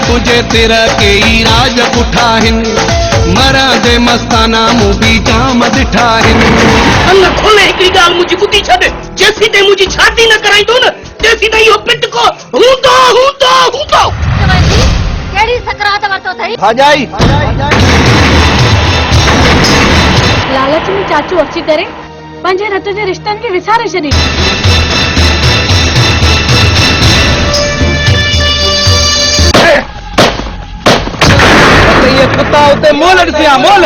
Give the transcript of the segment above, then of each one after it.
तुझे तेरा के ई राज पुठा हिन मरा दे मस्ताना मूवी जाम दिठा हिन अल्लाह खोले हिकड़ी गाल मुझी बुद्धि छद जेसी ते मुझी शादी न कराई दो न तेसी ते यो पिट को हूं तो केड़ी सकरात वरतो थई भाजाई लालच में चाचू अची करे पंजे रत जे रिश्तन के विसारे छडी ये कुत्ता उते मोल ॾिसिया मोल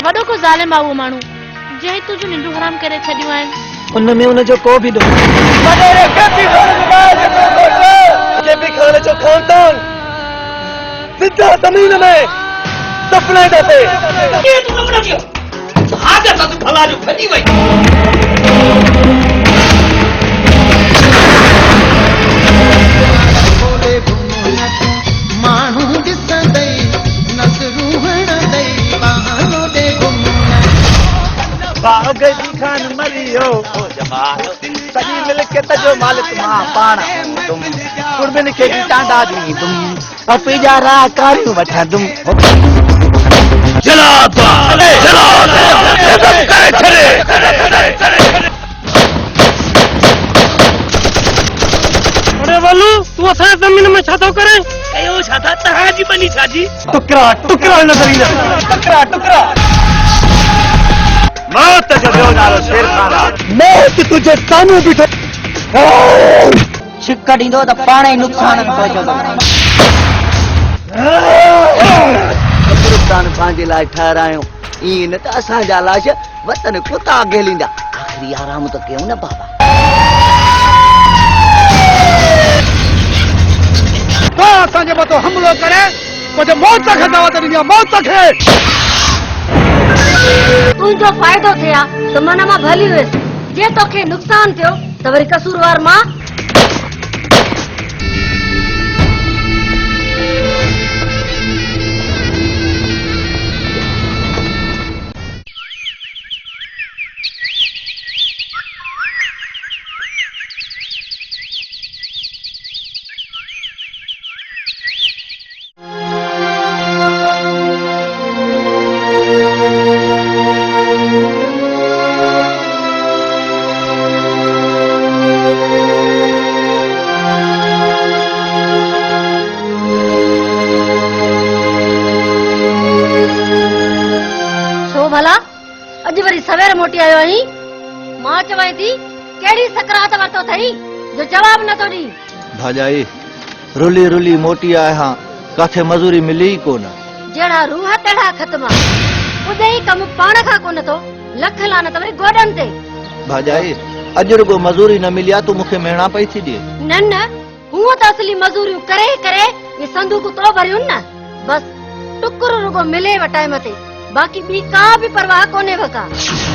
वडो को जालिम आ वो मानू जे तुझो निंदू हराम करे छडियो आइन उन में उन जो को भी दो वडेरे केपी खाने जो खानदान सिद्धा जमीन में सपने दे के तू समझ गयो आगे तक भला जो खड़ी वई बागजी खान मरियो ओ जवान सजी मिल के तजो मालिक मां पाण तुम कुर्बन के टांडा दी तुम अपी जा रा कारियो वठा तुम चला अरे वालू तू असा जमीन में छातो करे कयो छाता तहा जी बनी छाजी टुकरा नजर टुकरा मौत जो ॿियो नालो शेर खान मौत तुझे साम्हूं बीठो छिक ॾींदो त पाण ई नुक़सान पहुचंदो कब्रिस्तान पंहिंजे लाइ ठाहिरायो ईअं न त असांजा लाश वतन कुता घेलींदा आख़िरी आराम त कयूं न बाबा असांजे मथां हमलो करे कुझु मौत खे दावत ॾिनी मौत खे तुझो फायदो थिया तो मन मां भली वेस जे तोखे नुक़सान थियो त वरी कसूरवार मां सवेर मोटी आयो ही मां चवाई थी केड़ी सकरात वरतो थई जो जवाब न तो दी भाजाई रुली रुली मोटी आया काथे मजूरी मिली कोन जेड़ा रूह तेड़ा खत्मा उदे ही कम पाण का कोन तो लख लानत वरी गोडन ते भाजाई अजर को मजूरी न मिलिया तू मुखे मेणा पई थी दे न हुआ त असली मजूरी करे करे ये संदूक तो भरियो न बस टुकुर रुगो मिले वटाए मते बाकी बी का भी परवाह कोने वका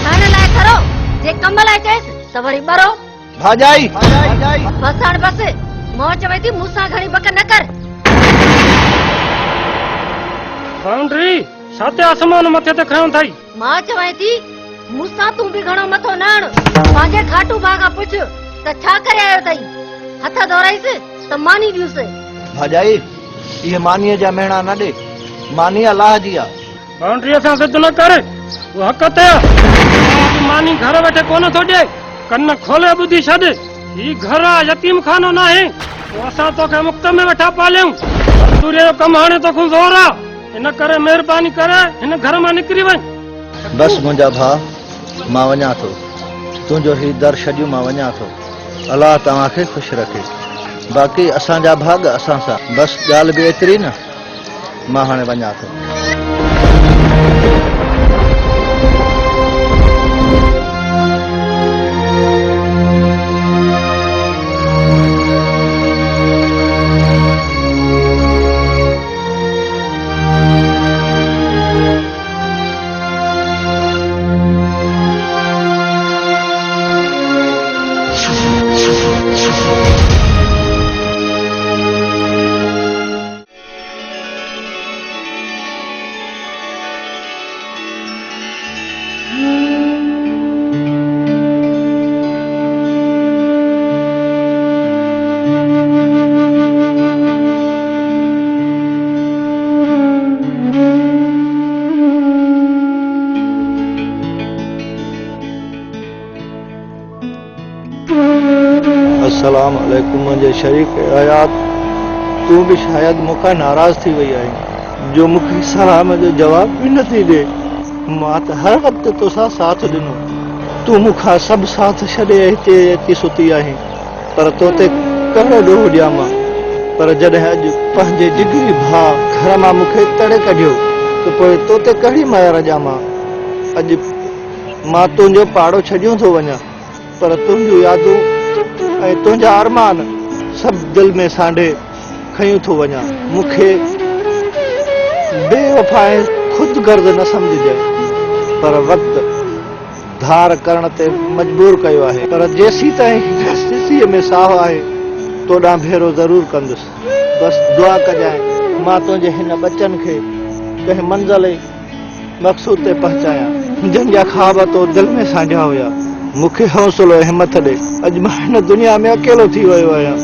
खाने लाए करो जे कमल आए चेस सवरी बरो भाजाई बसाड़ बस मौज वई थी मूसा घणी बक न कर बाउंड्री साते आसमान मथे ते खयो थई मां चवाई थी मूसा तू भी घणो मथो नाण पांजे खाटू बागा पुछ त छा करे आयो थई हथ धोराइस त मानी दियुस भाजाई ये मानी जा मेणा न दे मानी अल्लाह जी आ बाउंड्री से सिद्ध न करे वो हकत है मानी घर बैठे कोन थो दे कन्न खोले बुद्धि छद ई घर यतीम खानो ना है वो असा तो के मुक्त में बैठा पाले सूर्य जो कम हाने तो खुद जोरा इन करे मेहरबानी करे इन घर में निकरी वन बस मुंजा भा मां वञा थो तुंहिंजो ही दर छॾियो मां वञा थो अल्लाह तव्हांखे ख़ुशि रखे बाक़ी असांजा भाग असां सां बस ॻाल्हि बि एतिरी न मां हाणे वञा थो अस्सलाम वालेकुम मुझे शरीक हयात तू भी शायद मुखा नाराज थी वही आई जो मुखी सलाम जो जवाब भी न थी दे मां त हर वक्त तोसा साथ दिनो तू मुखा सब साथ छड़े हिते अची सुती आहे पर तोते कहिड़ो ॾोह ॾियां मां पर जॾहिं अॼु पंहिंजे जिगरी भाउ घर मां मूंखे तड़े कढियो त पोइ तोते कहिड़ी माया रजां मां अॼु मां तुंहिंजो पाड़ो छॾियो थो वञा पर तुंहिंजूं यादूं ऐं तुंहिंजा अरमान सभु दिलि में सांढे खयूं थो वञा मूंखे बेवफ़ा ऐं ख़ुदगर्द न सम्झजे पर वक़्तु धार करण ते मजबूर कयो आहे पर जेसीं ताईं स्थितीअ में साहु आहे तोॾां भेरो ज़रूरु कंदुसि बसि दुआ कजांइ मां तुंहिंजे हिन बचनि खे कंहिं मंज़िल मक़सूद ते पहुचायां जंहिंजा ख़्वाब तो दिलि में सांढिया हुया मूंखे हौसलो ऐं हिमत ॾे अॼु मां हिन दुनिया में अकेलो थी वियो आहियां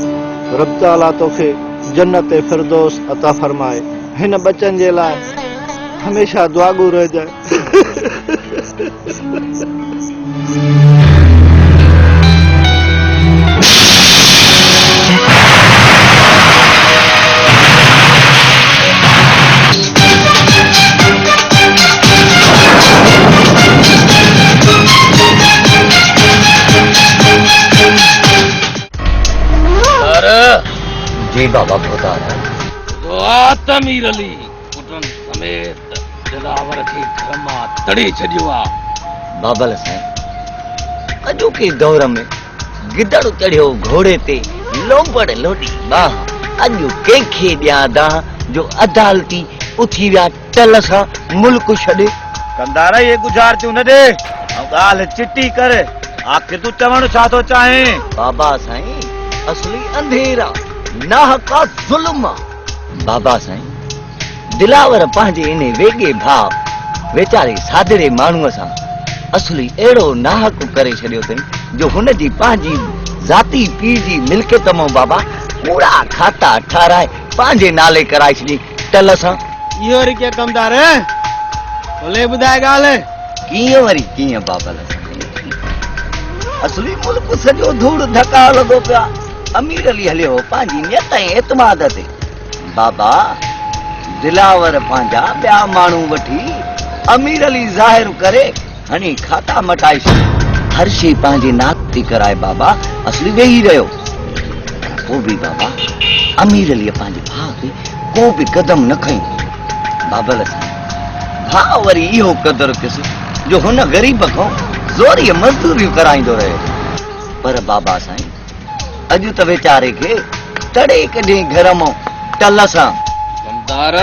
रब ताला तोखे जन्नत फिरदौस अता फरमाए हिन बचनि जे लाइ हमेशह दुआगो रहिजांइ जी बाबा खुदा दुआ तमीर अली पुटन समेत दिलावर खे घर मां तड़े छॾियो आहे बाबल साईं अॼोके दौर में गिदड़ चढ़ियो घोड़े ते लोंबड़ लोडी बाह अॼु कंहिंखे ॾियां दा जो अदालती उथी विया टल सां मुल्क छॾे कंदार ये गुज़ार थियूं न ॾे ऐं ॻाल्हि चिटी कर आख़िर तूं चवणु छा थो चाहीं बाबा साईं असली अंधेरा नाहका ज़ुल्म बाबा साईं दिलावर पंहिंजे इन वेगे भाव वेचारे सादड़े माण्हूअ सां असली अहिड़ो नाहक करे छॾियो अथई जो हुन जी पंहिंजी ज़ाती पीउ जी मिल्कियत मां बाबा कूड़ा खाता ठाराए पंहिंजे नाले कराए छॾी टल सां इहो वरी कीअं कमदार भले ॿुधाए ॻाल्हि कीअं वरी कीअं बाबल असली मुल्क सॼो धूड़ धका लॻो पिया अमीर अली हलियो पंहिंजी नियत ऐं एतमाद ते बाबा दिलावर पंहिंजा ॿिया माण्हू वठी अमीर अली ज़ाहिर करे हणी खाता मटाए छॾी हर शइ पंहिंजे नात थी कराए बाबा असली वेही रहियो पोइ बि बाबा अमीर अलीअ पंहिंजे भाउ ते को बि कदम न खईं बाबल सां भाउ वरी इहो क़दुरु किस जो हुन ग़रीब खां ज़ोरीअ मज़दूरियूं कराईंदो रहियो पर बाबा साईं अॼु त वेचारे खे तड़े कढे घर मां टल सां कंदार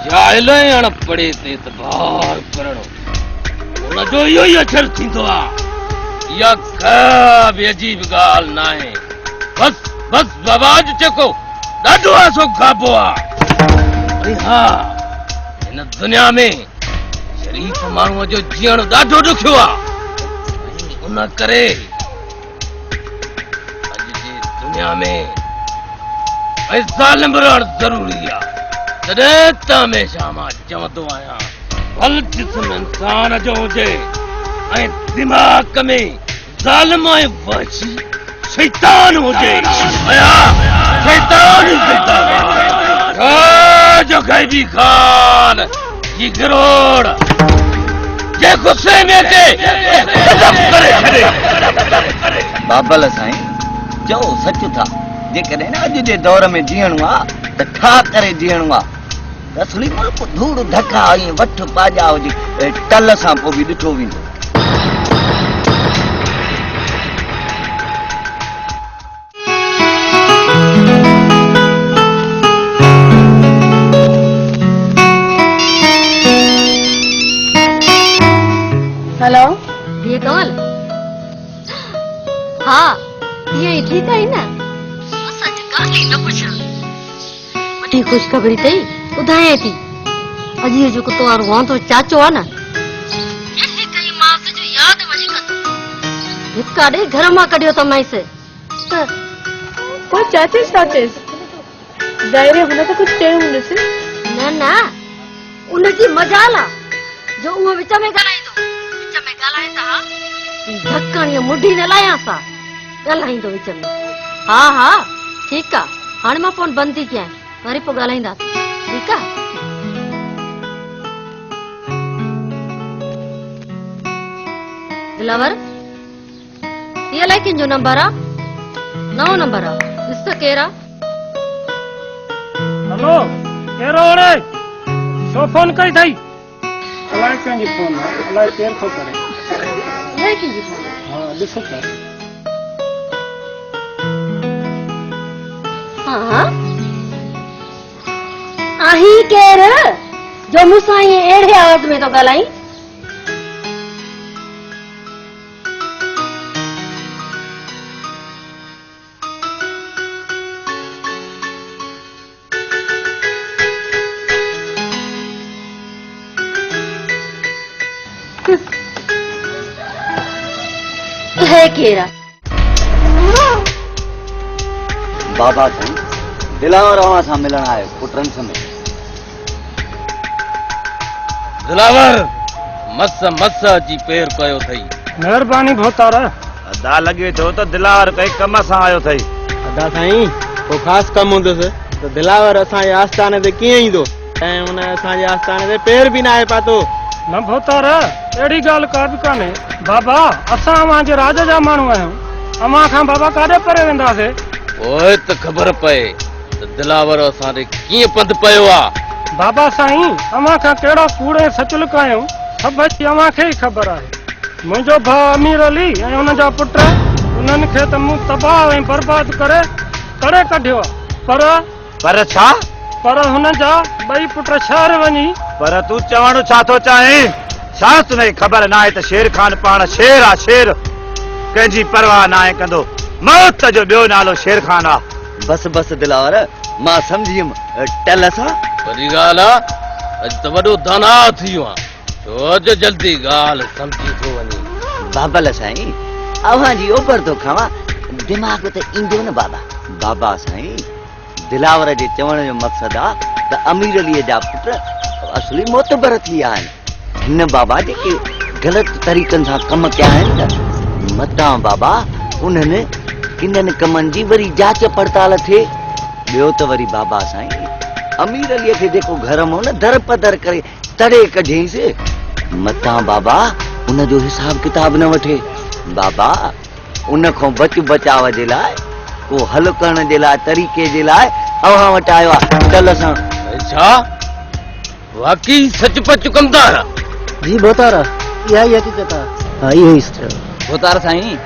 जाइल ऐं अणपढ़े ते एतबार करणो हुनजो इहो ई अछर थींदो आहे इहा का बि अजीब ॻाल्हि न आहे बसि बसि बाबा अॼु जेको ॾाढो आसो खाबो आहे हा हिन दुनिया में शरीफ़ माण्हूअ जो जीअण ॾाढो ॾुखियो आहे उन करे दुनिया में ऐं ज़ालिम रहण ज़रूरी आहे तॾहिं त हमेशह मां चवंदो आहियां भल जिस्म इंसान जो हुजे ऐं दिमाग़ में ज़ालिम ऐं वहशी शैतान हुजे शैतान ई शैतान जो गैबी खान ये गिरोड़ जे गुस्से में अचे कदम करे छॾे बाबल साईं चओ सच था जेकॾहिं न अॼु जे दौर में जीअणो आहे त ठा करे जीअणो आहे त असली मुल्क धूड़ धका ऐं वठ पाजा हुजे टल सां पोइ बि ॾिठो वेंदो हेलो ये कमल हाँ ये ठीक है ना सच काली न पुछा वठी खुशखबरी तई ॿुधाए थी अॼु इहो जेको तोहार वांदो चाचो आहे न एॾी कई मास जो यादि वधीक हिकाड़े घर मां कढियो त माइस त को चाचीस चाचीस दायरे हुन तो कुछ चयो हूंदसि न न उनजी मजाल आहे जो उहो विच में ॻाल्हाए त ढक्कण या मुढी न लायां सा ॻाल्हाईंदो विच में। हा हा ठीकु आहे, हाणे मां फोन बंदि थी कयां, वरी पोइ ॻाल्हाईंदासीं, ठीकु आहे? दिलावर, ये अलाए कंहिंजो नंबर आहे? नओं नंबर आहे, ॾिस त केरु आहे? हेलो, केरु हाणे? छो फोन कई अथई? अलाए कंहिंजी फोन आहे, अलाए केरु थो करे। अलाए कंहिंजी फोन आहे? हा ॾिसो त। हाँ आही केरु जो मूंसां ईअं अहिड़े आवाज़ में थो ॻाल्हाई? है केरु आहे? बाबा साईं दिलावर अवां सां मिलण आयो पुटनि समेत। दिलावर मस मस अची पेर कयो अथई। महिरबानी भोतारा। अदा लॻे थो त दिलावर कई कम सां आयो अथई। अदा साईं को ख़ासि कमु हूंदुसि त दिलावर असांजे आस्थाने ते कीअं ईंदो ऐं हुन असांजे आस्थाने ते पेर बि न आहे पातो। न भोतारा, अहिड़ी ॻाल्हि का बि कान्हे। बाबा असां अव्हां जे राज जा माण्हू आहियूं, अव्हां खां बाबा काॾे परे वेंदासीं? ओए त ख़बर पए त दिलावर असांजे कीअं पंधु पियो आहे। बाबा साईं अव्हां खां कहिड़ा कूड़ ऐं सच लिकायूं सभु अव्हां खे ई ख़बर आहे। मुंहिंजो भाउ अमीर अली ऐं हुनजा पुट, उन्हनि खे त मूं तबाह ऐं बर्बाद करे करे कढियो आहे। पर छा? पर हुनजा ॿई पुट शहर वञी। पर तूं चवण छा थो चाहीं? छा तुंहिंजी ख़बर न आहे त शेर खान पाण शेर आहे? शेर कंहिंजी परवाह न आहे कंदो, मौत जो ॿियो नालो शेर खान आहे। बस बस दिलावर, मां सम्झियुमि। टेल सां वॾी ॻाल्हि आहे, अॼु त वॾो दाना थी वियो आहे, छो जो जल्दी ॻाल्हि सम्झी थो वञे। बाबल साईं अव्हां जी ओभर थो खावां, दिमाग़ त ईंदो न बाबा। बाबा साईं दिलावर जे चवण जो मक़सदु आहे त अमीर अलीअ जा पुट असली मोतबर थी विया आहिनि। हिन बाबा जेके ग़लति तरीक़नि सां कम कया आहिनि न, मतां बाबा उन्हनि किननि कमनि जी वरी जांच पड़ताल थिए। ॿियो त वरी बाबा साईं अमीर अलीअ खे जेको घर मां न दर पदर करे तड़े कढियईंसि, मतां बाबा उनजो हिसाब किताब न वठे। बाबा उन खां बचाव जे लाइ, को हल करण जे लाइ, तरीक़े जे लाइ अव्हां वटि आयो आहे। चल सां। छा वाकई सचपच कमदार? जी भोतारा, इहा ई हक़ीक़त आहे। हा इहो ई भोतार साईं,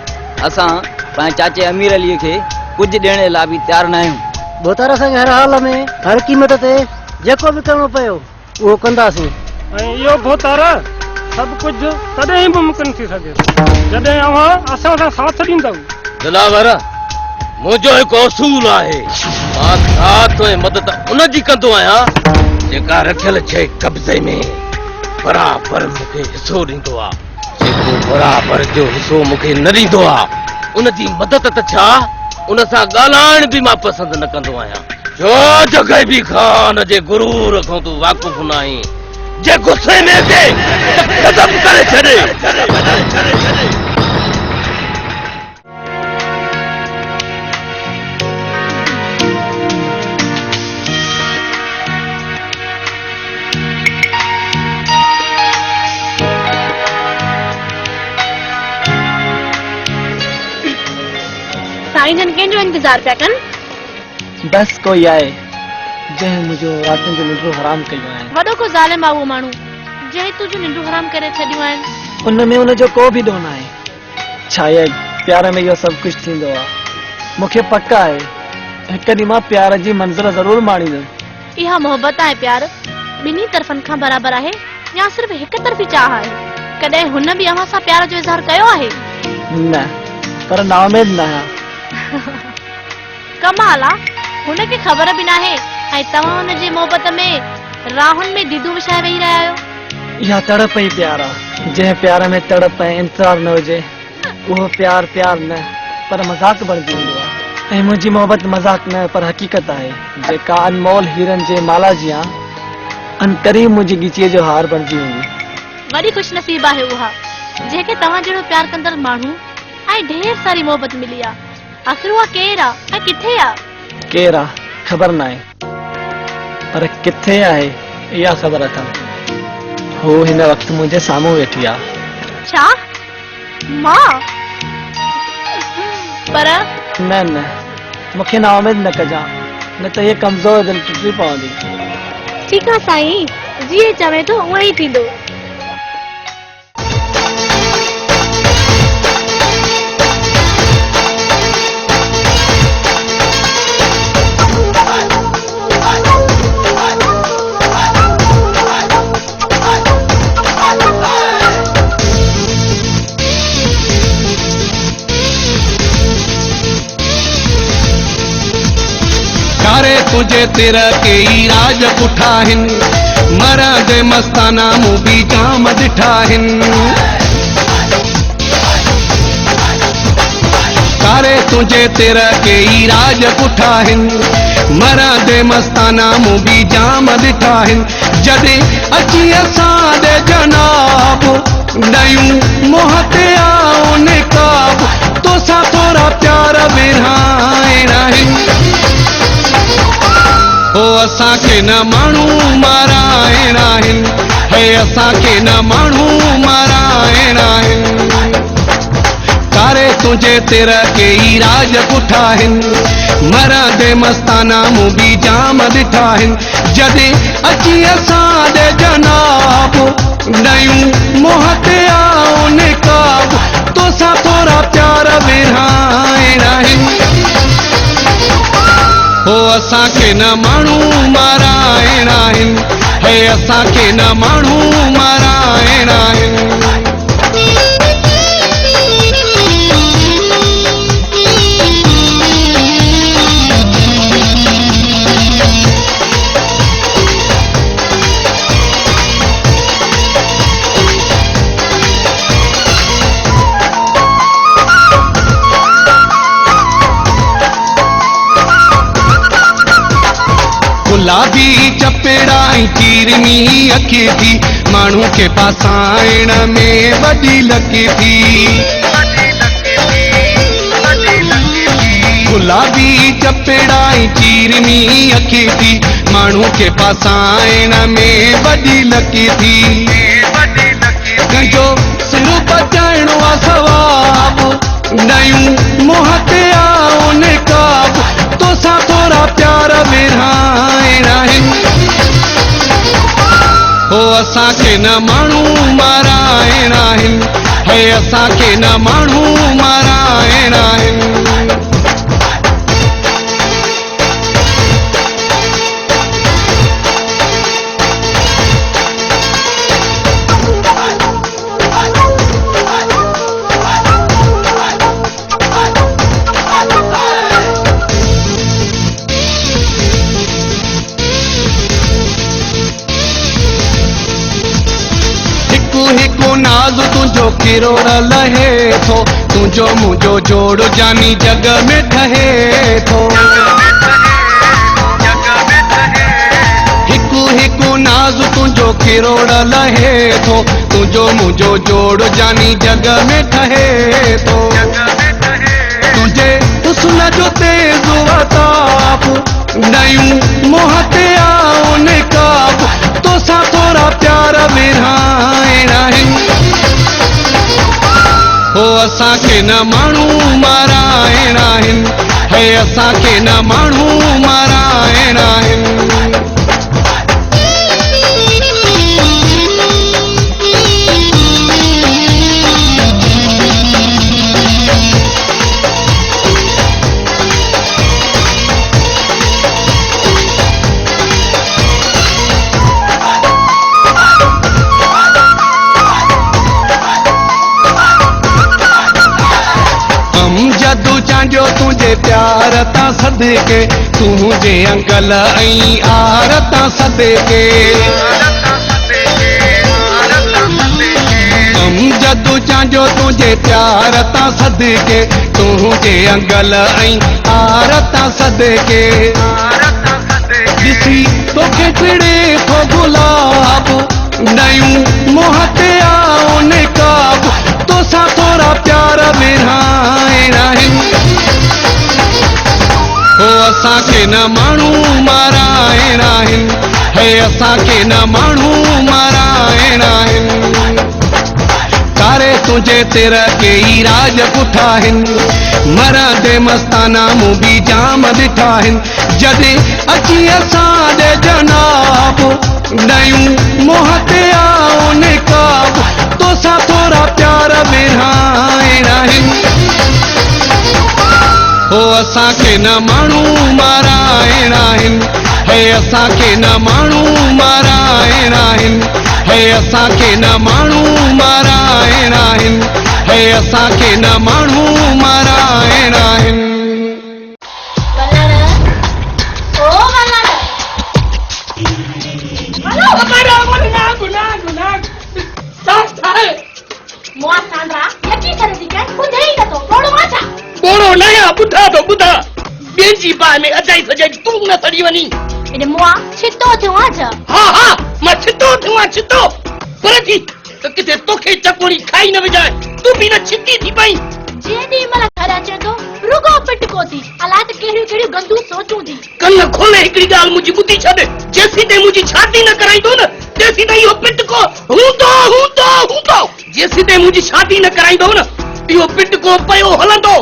असां पंहिंजे चाचे अमीर अलीअ खे कुझु ॾियण जे लाइ बि तयारु न आहियूं। भोतारा साईं हर हाल में हर क़ीमत ते जेको बि करिणो पियो उहो कंदासीं। ऐं इहो भोतारा सभु कुझु तॾहिं ई मुमकिन थी सघे जॾहिं अव्हां असां सां साथ ॾींदव। दिलावर मुंहिंजो हिकु असूल आहे, मां साथ ऐं मदद उनजी कंदो आहियां जेका रखियल शइ कब्ज़े में बराबरि मूंखे हिसो ॾींदो आहे। जेको बराबरि जो हिसो मूंखे न ॾींदो आहे उनजी मदद त छा, उन सां ॻाल्हाइण बि मां पसंदि न कंदो आहियां। छो जो गैबी खान जे गुरूर खां तूं वाक़ुफ़ न आहीं, जे गुस्से में अचे ख़तम करे छॾे। साईं जन कंहिंजो इंतजार पिया कनि? बस कोई आहे जंहिं मुंहिंजो रातिनि जो निंड हराम कयो आहे। वॾो को ज़ालिम आहे उहो माण्हू जंहिं तुंहिंजो निंड हराम करे छॾियूं आहिनि। उनमें उनजो को बि ॾोह न आहे। शायदि प्यार में इहो सभु कुझु थींदो आहे। मूंखे पक आहे हिकु ॾींहुं मां प्यार जी मंज़र ज़रूरु माणींदुमि। इहा मोहबत आहे प्यार ॿिन्ही तरफ़नि खां बराबरि आहे या सिर्फ़ हिकु तरफ़ी चाह आहे? कॾहिं हुन बि अव्हां सां प्यार जो इज़हार कयो आहे? न, पर नाउमेद न आहियां। कमाल आहे, हुनखे ख़बर बि नाहे ऐं तव्हां हुनजे मोहबत में राहुनि में दीदू विछाए वेही रहिया आहियो। इहा तड़प ई प्यार आहे। जंहिं प्यार में तड़प ऐं इंतज़ार न हुजे उहो प्यार प्यार न पर मज़ाक बणिजी वेंदो आहे। ऐं मुंहिंजी मोहबत मज़ाक न पर हक़ीक़त आहे, जेका अनमोल हीरनि जे माला जी आहे, अनकरीब मुंहिंजी ॻिचीअ जो हार बणिजी वेंदी। वॾी ख़ुशनसीब आहे उहा जंहिंखे तव्हां जहिड़ो प्यार कंदड़ माण्हू ऐं ढेर सारी मोहबत मिली आहे। आख़िर उहा केरु आहे ऐं किथे आहे? केरु आहे ख़बर न आहे, पर किथे आहे इहा ख़बर अथमि। हू हिन वक़्तु मुंहिंजे साम्हूं वेठी आहे। छा मां? पर न न, मूंखे ना उमेद न कजां, न त इहे कमज़ोर दिलि टुटी पवंदी। ठीकु आहे साईं, जीअं चवे थो उअं ई थींदो। कारे तुझे तेरा के ई राज पुठाहिन, मराद मस्ताना मूं बि जाम ॾिठाहिन। कारे तुझे तेरा के ई राज पुठाहिन, मराद मस्ताना मूं बि जाम ॾिठाहिन। जॾहिं अची असां ॾे जनाब ॾयूं मोह ते आओ निकाब, तोसां थोरा प्यार विरहाइणा आहिनि। हो असांखे न माण्हू माराइणा आहिनि, हे असांखे न माण्हू माराइणा आहिनि। कारे तुंहिंजे तिर के ई राज पुठाहिन, मराद मस्ताना मूं बि जाम ॾिठाहिन। जॾहिं अची असां ॾे जनाब ॾयूं मोह ते आओ निकाब, तोसां थोरा प्यार विरहाइणा आहिनि। हो असांखे न माण्हू माराइणा आहिनि, हे असांखे न माण्हू माराइणा आहिनि। गुलाबी चपेड़ा ऐं चीरनी अखे थी, माण्हू खे पासाइण में वॾी लॻे थी। गुलाबी चपेड़ा ऐं चीरनी अखे थी, माण्हू खे पासाइण में वॾी लॻे थी। कंहिंजो सिर बचाइणो आहे सवाब, ॾयूं मोह ते आओ निकाब, तोसां थोरा प्यार विरहाइणा आहिनि। हो असांखे न माण्हू माराइणा आहिनि, हे असांखे न माण्हू माराइणा आहिनि। हिकु नाज़ तुंहिंजो किरोड़ लहे थो, तुंहिंजो मुंहिंजो जोड़ जानी जग में ठहे थो। हिकु नाज़ तुंहिंजो किरोड़ लहे थो, तुंहिंजो मुंहिंजो जोड़ जानी जग में ठहे थो। तुंहिंजे हुस्न जो तेज़ वताब, ॾयूं मोह ते आओ निकाब, तोसां थोरा प्यार विरहाइणा आहिनि। हो असांखे न माण्हू माराइणा आहिनि, हे असांखे न माण्हू माराइणा आहिनि। जदू चांडियो तुंहिंजे प्यार तां सदके, तुंहिंजे अंकल ऐं आर तां सदके। जदू चांडियो तुंहिंजे प्यार तां सदके, तुंहिंजे अंकल ऐं आर तां सदके। ॾिसी तोखे टिड़े थो गुलाब, ॾयूं मोह ते आओ निकाब, तोसां थोरा प्यार विरहाइणा असांखे न माण्हू माराइणा आहिनि हे असांखे न माण्हू माराइणा आहिनि कारे तुंहिंजे तिर के ई राज पुठा आहिनि मरंदे मस्ताना मूं बि जाम ॾिठा आहिनि जॾहिं अची असां ॾे जनाब नयूं मोह ते आओ निकाब तोसां थोरा प्यार विरहाइणा आहिनि हो असांखे न माण्हू माराइणा आहिनि हे असांखे न माण्हू माराइणा आहिनि हे असांखे न माण्हू माराइणा आहिनि हे असांखे न माण्हू माराइणा आहिनि बोड़ो नया बुधा तो बुधा बेंची बाय में अजाई सजाई तू न सड़ी वनी इन मुआ छितो थियो आज हाँ हाँ मैं छितो पर थी तो किथे तोखे चकोड़ी खाई न विजाए तू भी न छिती थी पई जेदी मला घर अचे तो रुगो पिटको थी अलाए त केड़ियूं केड़ियूं गंदू सोचूं थी कन्न खोले हिकड़ी गाल मुझी बुद्धि छॾ जेसी ते मुझी शादी न कराईंदो न तेसी ताईं इहो पिटको हूंदो जेसी ते मुझी शादी न कराईंदो न इहो पिटको पयो हलंदो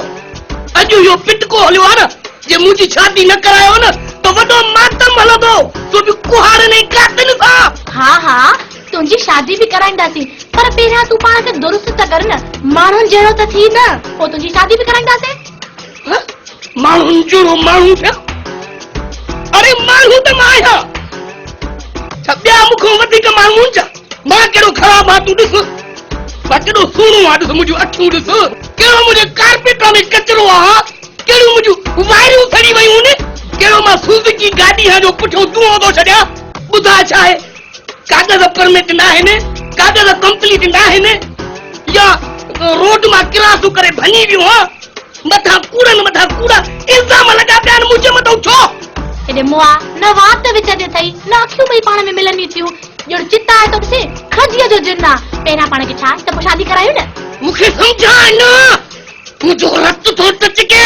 अॼु इहो पिटको हलियो आहे न जे मुझी शादी न करायो न तो वॾो मातम हलंदो तो बि कुहार ने कातन सां हाँ तुंहिंजी शादी भी कराईंदासीं पर पहिरियां तूं पाण खे दुरुस्त त कर न माण्हुनि जहिड़ो त थी न पोइ तुंहिंजी शादी भी कराईंदासीं माण्हुनि जहिड़ो माण्हू थिया अरे माण्हू त मां आहियां छा ॿिया मूंखां वधीक माण्हू छा मां कहिड़ो ख़राबु आहे तूं ॾिस मां केॾो सुहिणो आहे ॾिस मुंहिंजूं अखियूं ॾिस कहिड़ो मुंहिंजे कारपेट में कचिरो आहे कहिड़ियूं मुंहिंजूं वायरियूं सड़ी वयूं आहिनि कहिड़ो मां सुज़ुकी गाॾी आहे जो पुठियों धुओं थो छॾियां ॿुधा छा आहे कागज़ परमिट न आहिनि कागज़ कंप्लीट न आहिनि या रोड मां क्रासूं करे भञी वियो आहे मथां कूड़ा इल्ज़ाम लॻा पिया आहिनि मुंहिंजे मथां छो एॾे मुआ न वात विच ते अथई न अखियूं ॿई पाण में मिलनि थियूं ॼण चिता आहे तो ॾिसे खजीअ जो जिन आहे पहिरियां पाण खे छा त पोइ शादी करायूं न मूंखे सम्झाए न मुंहिंजो रत थो टचके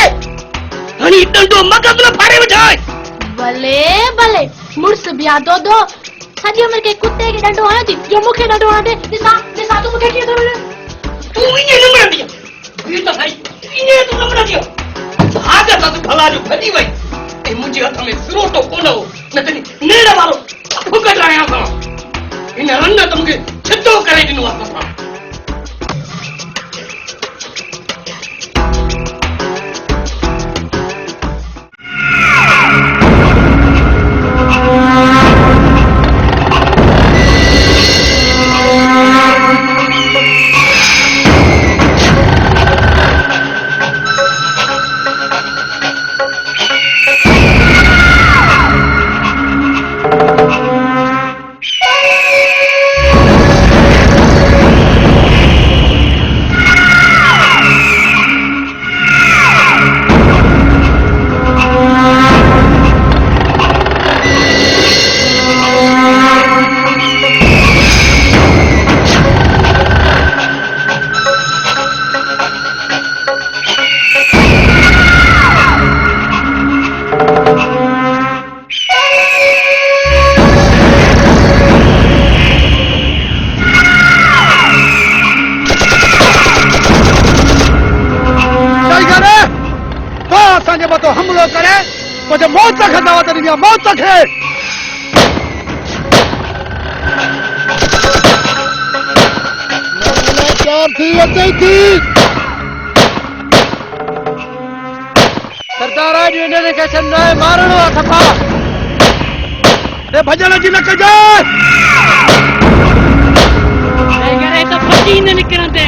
हणी डंडो मगज़ न फाड़े विझाए भले मुड़ुस बि आहे दो सॼी उमिरि के कुत्ते खे डंडो हयो थी जो मूंखे डंडो हणे ॾिसां तूं मूंखे कीअं थो मिले तूं ईअं न मिलंदी बि त साईं ईअं तूं न मिलंदी आदत त भला जो भॼी वई ऐं मुंहिंजे हथ में सिरोटो कोन हो न त नेड़ वारो फुक ठाहियां थो हिन रंग त मूंखे छितो करे ॾिनो आहे तोसां हमलो करे मुझे मौत का दावत दी मौत खे सरदार आज इन्हें कैसे नए मारणो आहे खपा भजन जी न कजाए करे तो फटी न निकरंदे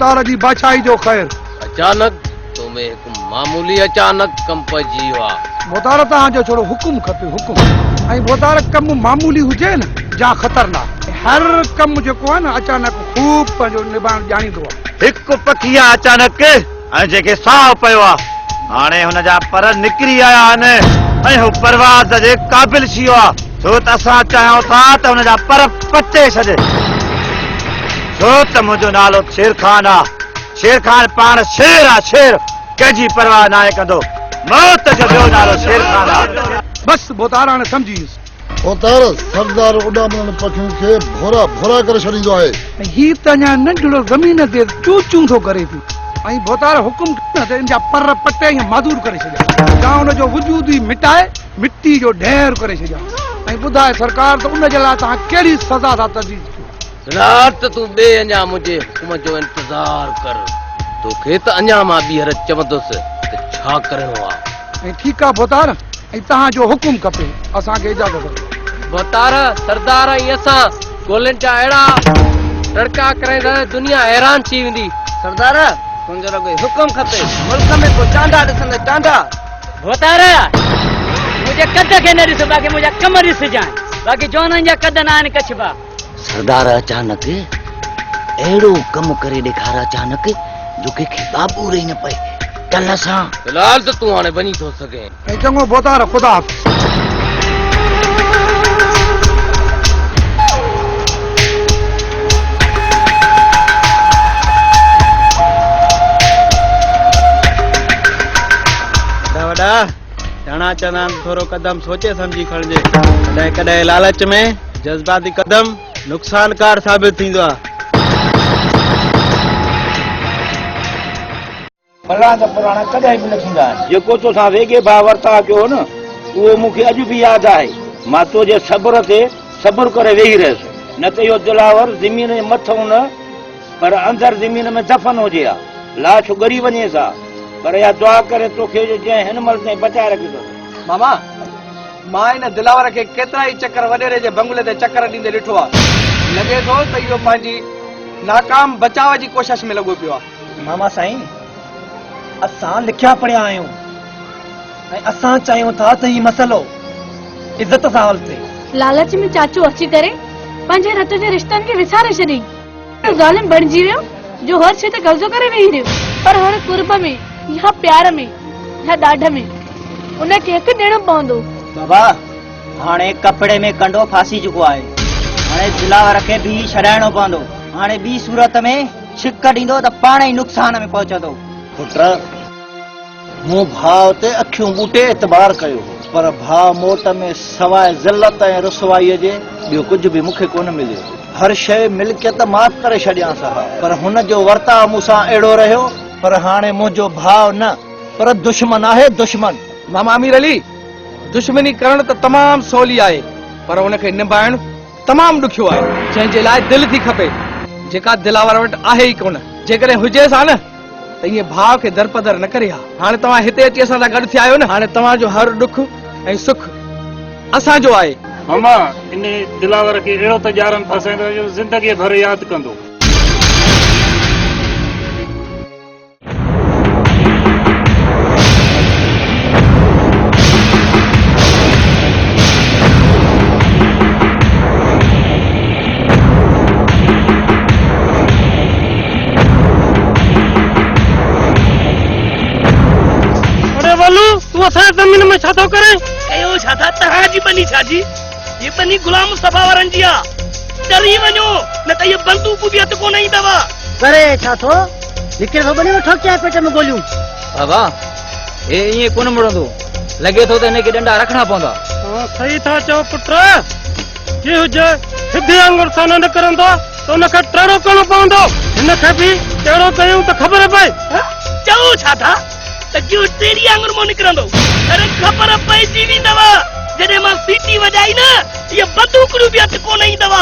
बोतार जी बादशाही जो ख़ैर। अचानक तुम्हें एक मामूली अचानक कम पइजी वियो आहे। बोतार तव्हांजो छोड़ो हुकुम खपे हुकुम। ऐं बोतार कम मामूली हुजे न या ख़तरनाक, हर कम जेको आहे न अचानक खूब पंहिंजो निभाइण ॼाणींदो आहे। हिकु पखी आहे अचानक ऐं जेके साह पियो आहे हाणे हुनजा पर निकिरी आया आहिनि ऐं हू परवाज़ जे क़ाबिल थी वियो आहे। छो त असां चाहियूं था त हुनजा पर पटे छॾे। छो त मुंहिंजो नालो शेर खान आहे। शेर खान पाण शेर आहे, शेर कंहिंजी परवाह नाहे कंदो। मौत जो ॿियो नालो शेर खान आहे। बस बोतार हाणे सम्झी वियुसि। बोतार सरदार उॾामण पखियुनि खे भोरा भोरा करे छॾींदो आहे। ऐं हीउ त अञा नंढड़ो ज़मीन ते चूं चूं थो करे पियो। ऐं बोतार हुकुम कयो त इन जा पर पटे ऐं मादूर करे छॾिया या हुनजो वजूद ई मिटाए मिट्टी जो ढेर करे छॾिया। ऐं ॿुधाए सरकार त उन जे लाइ तव्हां कहिड़ी सज़ा था तजवीज़ कयो? रात तूं ॿिए अञा मुंहिंजे हुकुम जो इंतज़ार कर। तोखे त अञा मां ॿीहर चवंदुसि त छा करिणो आहे। ऐं ठीकु आहे बोतार, ऐं तव्हांजो हुकुम खपे, असांखे इजाज़त ॾियो। बोतार सरदार ऐं असां गोलनि जा अहिड़ा टड़का करे दुनिया हैरान थी वेंदी। सरदार तुंहिंजो रुॻो हुकुम खपे, मुल्क में को टांडा ॾिसंदे टांडा। बोतार मुंहिंजे कद खे न ॾिस, बाक़ी मुंहिंजा कम ॾिसजांइ, बाक़ी जोननि जा कद न आहिनि कछबा। सरदार अचानक अहिड़ो कमु करे ॾेखार अचानक जो कंहिंखे बाबू रही न पए। कल्ह सां फिलहाल त तूं हाणे वञी थो सघे। ऐं चङो बोतार, ख़ुदा हाफ़िज़। वॾा चणा चवंदा आहिनि थोरो कदम सोचे सम्झी खणिजे। कॾहिं कॾहिं लालच में जज़्बाती कदम नुक़सानकार साबित थींदो आहे। फलां त पुराणा कॾहिं बि न थींदा आहिनि। जेको तोसां वेगे भाउ वर्ता कयो न उहो मूंखे अॼु बि यादि आहे। मां तुंहिंजे सब्र ते सब्र करे वेही रहियुसि। न त इहो दिलावर ज़मीन जे मथां न पर अंदरि ज़मीन में दफ़न हुजे हा, लाश ॻरी वञे सा। पर इहा दुआ करे तोखे जंहिं हिन महिल ताईं बचाए रखियो। मामा मां हिन दिलावर खे केतिरा ई चकर वॾेरे जे बंगले ते चकर ॾींदे ॾिठो आहे। लॻे थो त इहो पंहिंजी नाकाम बचाव जी कोशिश में लॻो पियो आहे। मामा साईं असां लिखिया पढ़िया आहियूं ऐं असां चाहियूं था त हीउ मसइलो इज़त सां हल थिए। लालच में चाचू अची करे पंहिंजे रत जे रिश्तनि खे विसारे छॾी। ज़ालिम बणिजी वियो जो हर शइ ते कब्ज़ो करे वेही रहियो। पर हाणे कुर्ब में या प्यार में या ॾाढ में उनखे हिकु ॾियणो पवंदो। बाबा हाणे कपिड़े में कंडो फासी चुको आहे। हाणे दिलावर खे बि छॾाइणो पवंदो। हाणे ॿी सूरत में छिक ॾींदो त पाण ई नुक़सान में पहुचंदो। पुट मूं भाउ ते अखियूं ॿूटे एतबार कयो, पर भाउ मोट में सवाइ ज़िलत ऐं रुसवाईअ जे ॿियो कुझु बि मूंखे कोन मिलियो। हर शइ मिल्कियत माफ़ करे छॾियांसि हा, पर हुन जो वर्ताव मूंसां अहिड़ो रहियो। पर हाणे मुंहिंजो भाउ न पर दुश्मन आहे, दुश्मन। मामा अमीर अली दुश्मनी करण त तमामु सवली आहे, पर उनखे निभाइण तमामु ॾुखियो आहे, जंहिंजे लाइ दिलि थी खपे, जेका दिलावर वटि आहे ई कोन। जेकॾहिं हुजेसि हा न त ईअं भाउ खे दरपदर न करे हा। हाणे तव्हां हिते अची असां सां गॾु थिया आहियो न, हाणे तव्हांजो हर ॾुख ऐं सुख असांजो आहे। मामा इन दिलावर खे अहिड़ो त ॼाणनि फसाईंदो जो ज़िंदगी भर यादि कंदो। तू असांजे ज़मीन में छा थो करे? कयो छा था तव्हांजी बनी छाजी? ये बनी गुलाम मुस्तफा वारनि जी आहे। डरी वञो न त ये बंदूक बि हथ कोन ईंदव। करे छा थो हिकिड़े थो बनी ठोक चाहे पेट में गोलियूं। बाबा हे ईअं कोन मुड़ंदो, लॻे थो त हिनखे डंडा रखणा पवंदा। सही था चओ पुट। जी हुजे सिधे आंगुर सां न निकिरंदो त उनखे टेढ़ो करणो पवंदो। हिनखे बि टेढ़ो कयूं त ख़बर पए। चओ छा था त जो टेढ़ी आंगुर मां निकिरंदो अरे ख़बर पइजी वेंदव। जॾहिं मां सीटी वॼाई न इहे बंदूकड़ियूं बि हथ कोन ईंदव।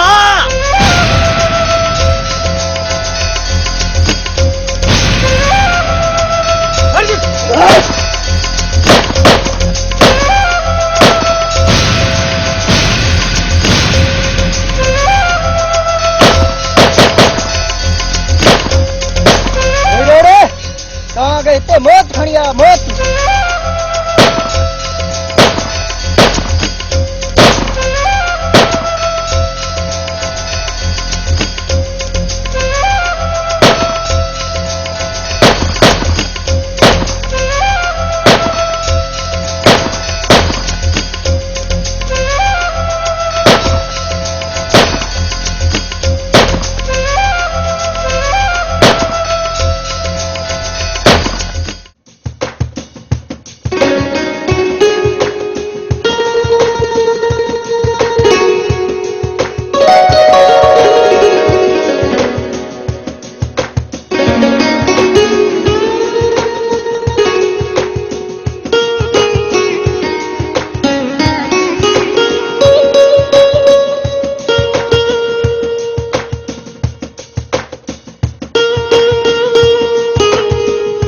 ते मौत खणिया मौत।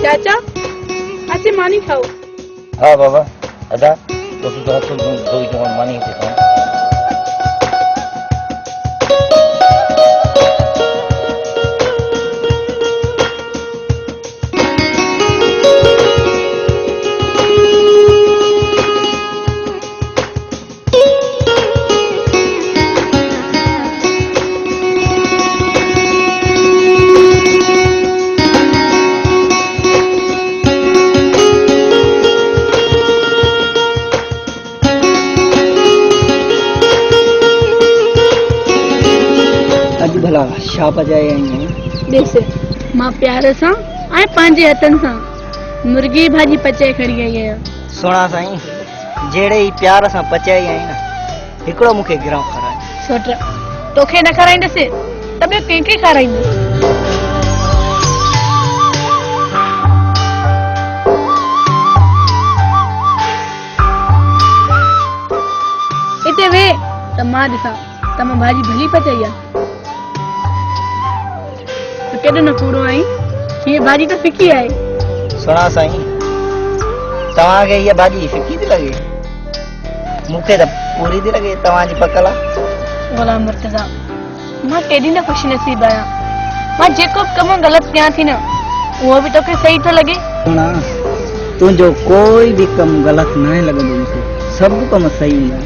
चाचा अच्छे मानी खाओ। हाँ बाबा अदा तो हाथ धोई जो मानी से खाओ। भला छा पजाए आई ॾिस मां प्यार सां ऐं पंहिंजे हथनि सां मुर्गी भाॼी पचाए खणी आई आहियां। सुना साईं जेड़े ही प्यार सां पचाई आई न हिकड़ो मूंखे गिरां खाराए। सोट तोखे न खाराईंदसि त ॿियो कंहिंखे खाराईंदसि। हिते वे त मां ॾिसां त मां भाॼी भली पचाई आहे। केॾो न पूरो आई ये भाॼी तो फिकी आहे। सुना साईं तव्हां खे ये भाॼी फिकी थी लगे मूंखे त पूरी थी लगे तव्हां जी पकल आहे। गुलाम मुर्तजा मां केॾी न खुश नसीब आहियां। मां जेको कम गलत कयां थी न उहो बि तोखे सही थो लगे। सुना तुंहिंजो कोई भी कम गलत न लॻंदो मूंखे सभु कम सही हूंदा।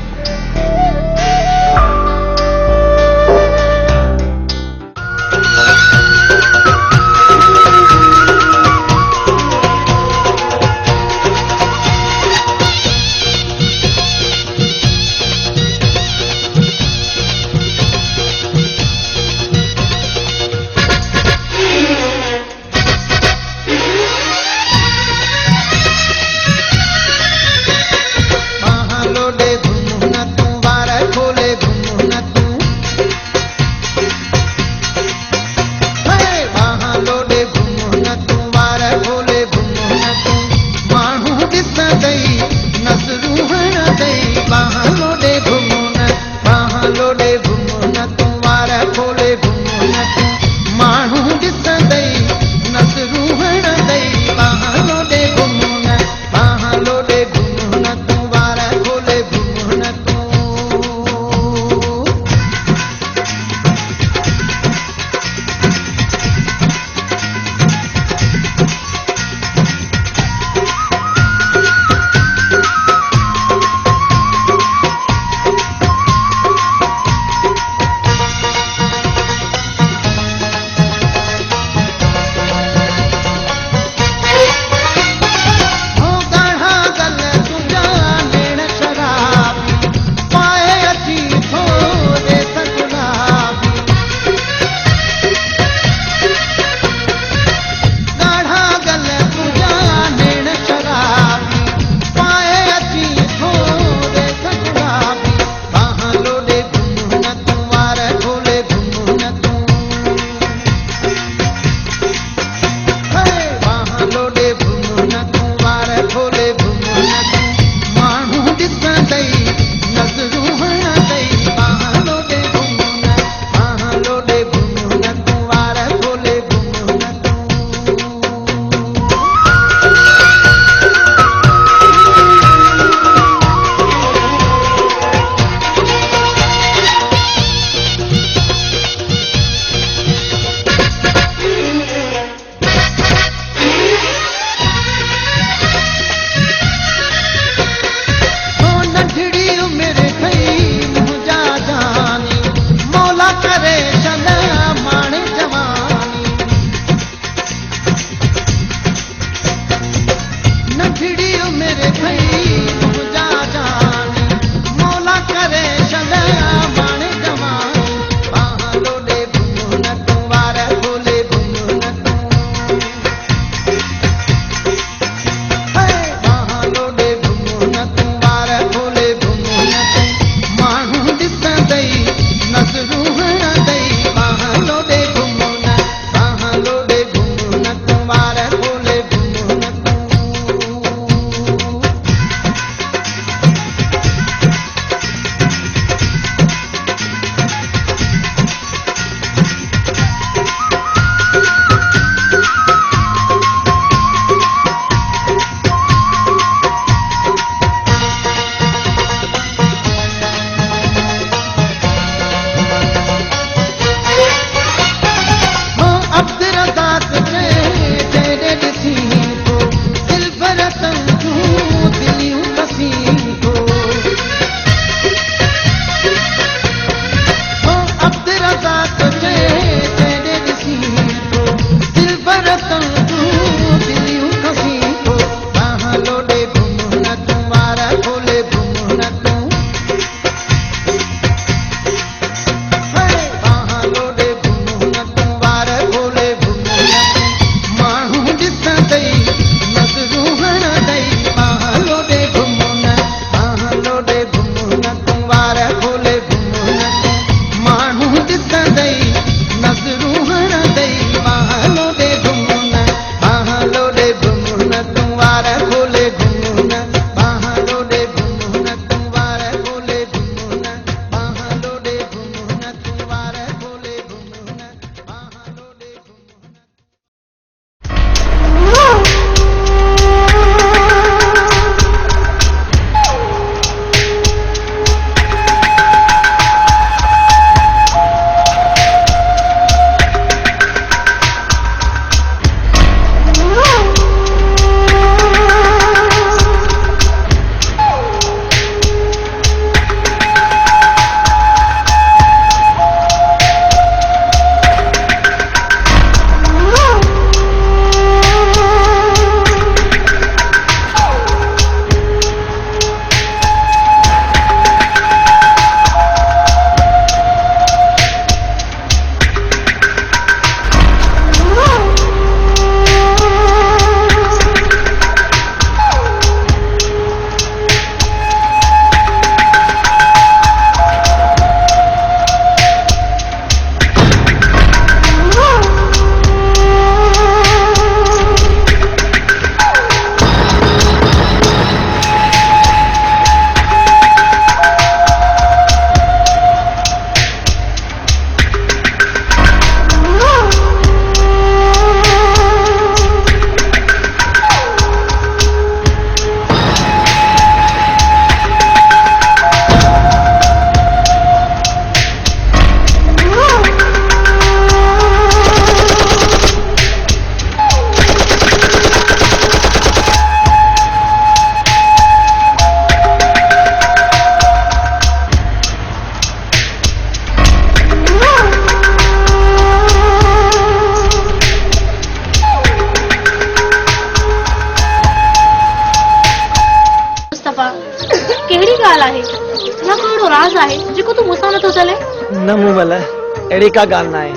चले? न मूमल अहिड़ी का ॻाल्हि न आहे।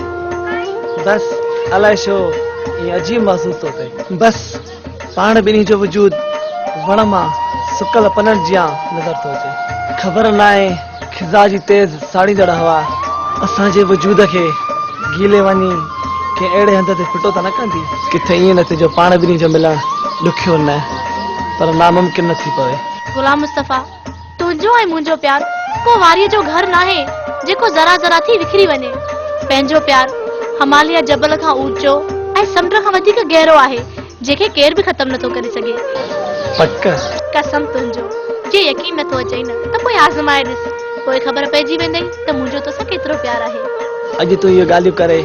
बस अलाए छो ईअं अजीब महसूस थो थिए। बस पाण ॿिन्ही जो वजूद वण मां सुकल पननि जियां नज़र थो अचे। ख़बर न आहे खिज़ा जी तेज़ साड़ींदड़ हवा असांजे वजूद खे गीले वञी के अहिड़े हंध ते फिटो त न कंदी। किथे ईअं न थिए जो पाण ॿिन्ही जो मिलणु ॾुखियो न पर नामुमकिन न थी पवे। गुलाम मुस्तफ़ा, तुंहिंजो ऐं मुंहिंजो प्यार को वारीअ जो घर नाहे जेको ज़रा ज़रा थी विखरी वञे। पंहिंजो प्यार हिमालय जबल खां ऊंचो ऐं समुंड खां वधीक गहरो आहे जेके केर बि ख़त्म नथो करे सघे। पक कसम तुंहिंजो, जे यकीन नथो अचई न त पोइ आज़माए ॾिस, पोइ ख़बर पइजी वेंदई त मुंहिंजो तोसां केतिरो प्यार आहे। अॼु तूं इहो ॻाल्हियूं करे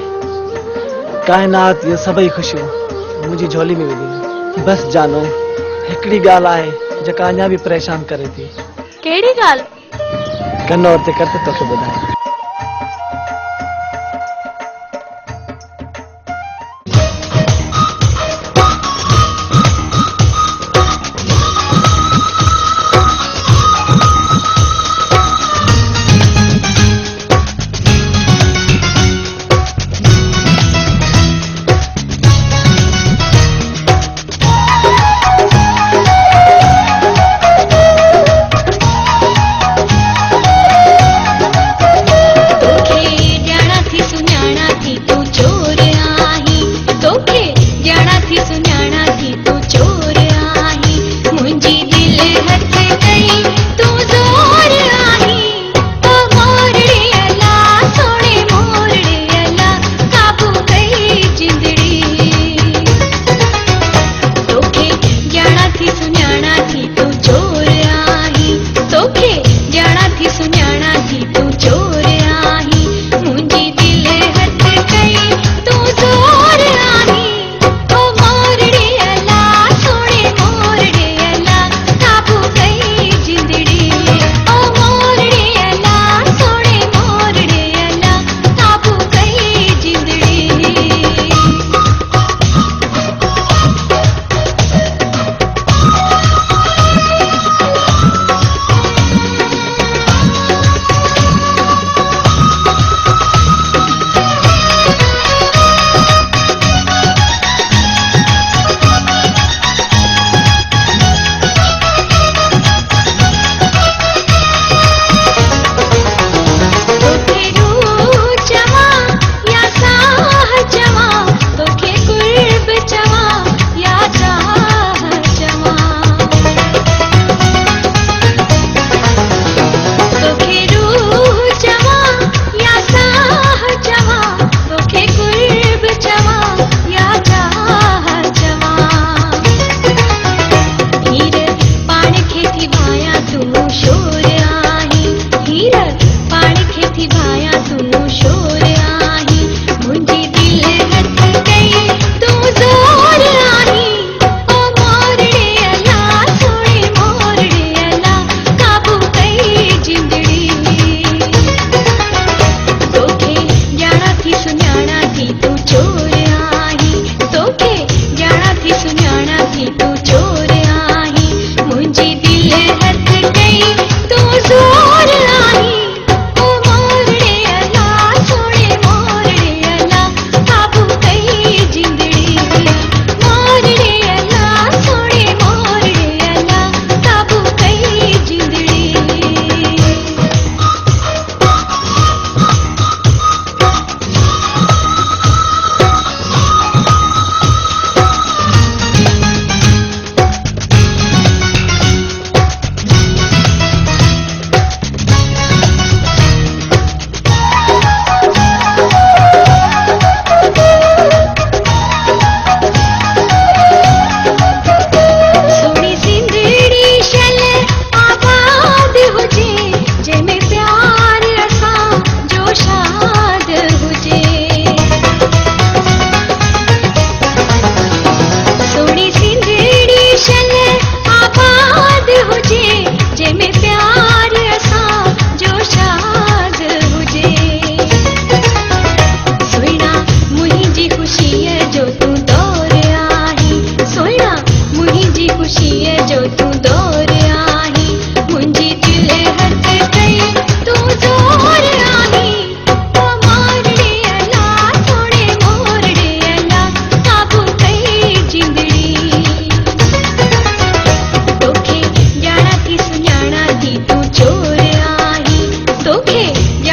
काइनात इहो सभई ख़ुशियूं मुंहिंजी झोली में विधी। बस जानो हिकिड़ी ॻाल्हि आहे जेका अञा बि परेशान करे थी। कहिड़ी ॻाल्हि? कनौर ते कर त तोखे ॿुधाए।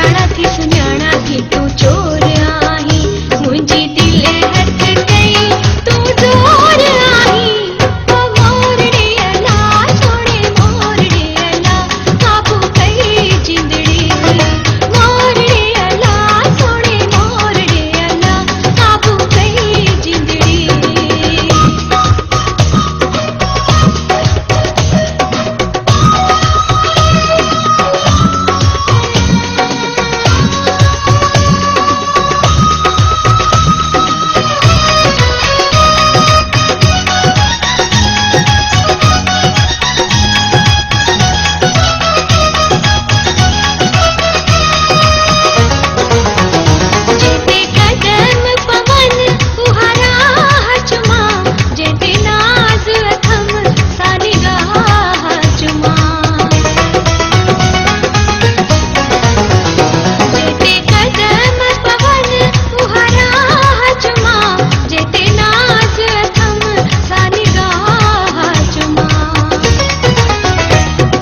जाना थी सुञाणा थी तू चोर आही मुंहिंजी दिल हथ कई तू ज़ोर आही ओ मोरड़े अला सोणे मोरड़े अला काबू कई जिंदड़ी मोरड़े अला सोणे मोरड़े अला काबू कई जिंदड़ी जेते कदम पवन उहारा हचमा जेते नाज अथम सानिगाह हचमा जेते कदम पवन उहारा हचमा जेते नाज अथम सानिगाह हचमा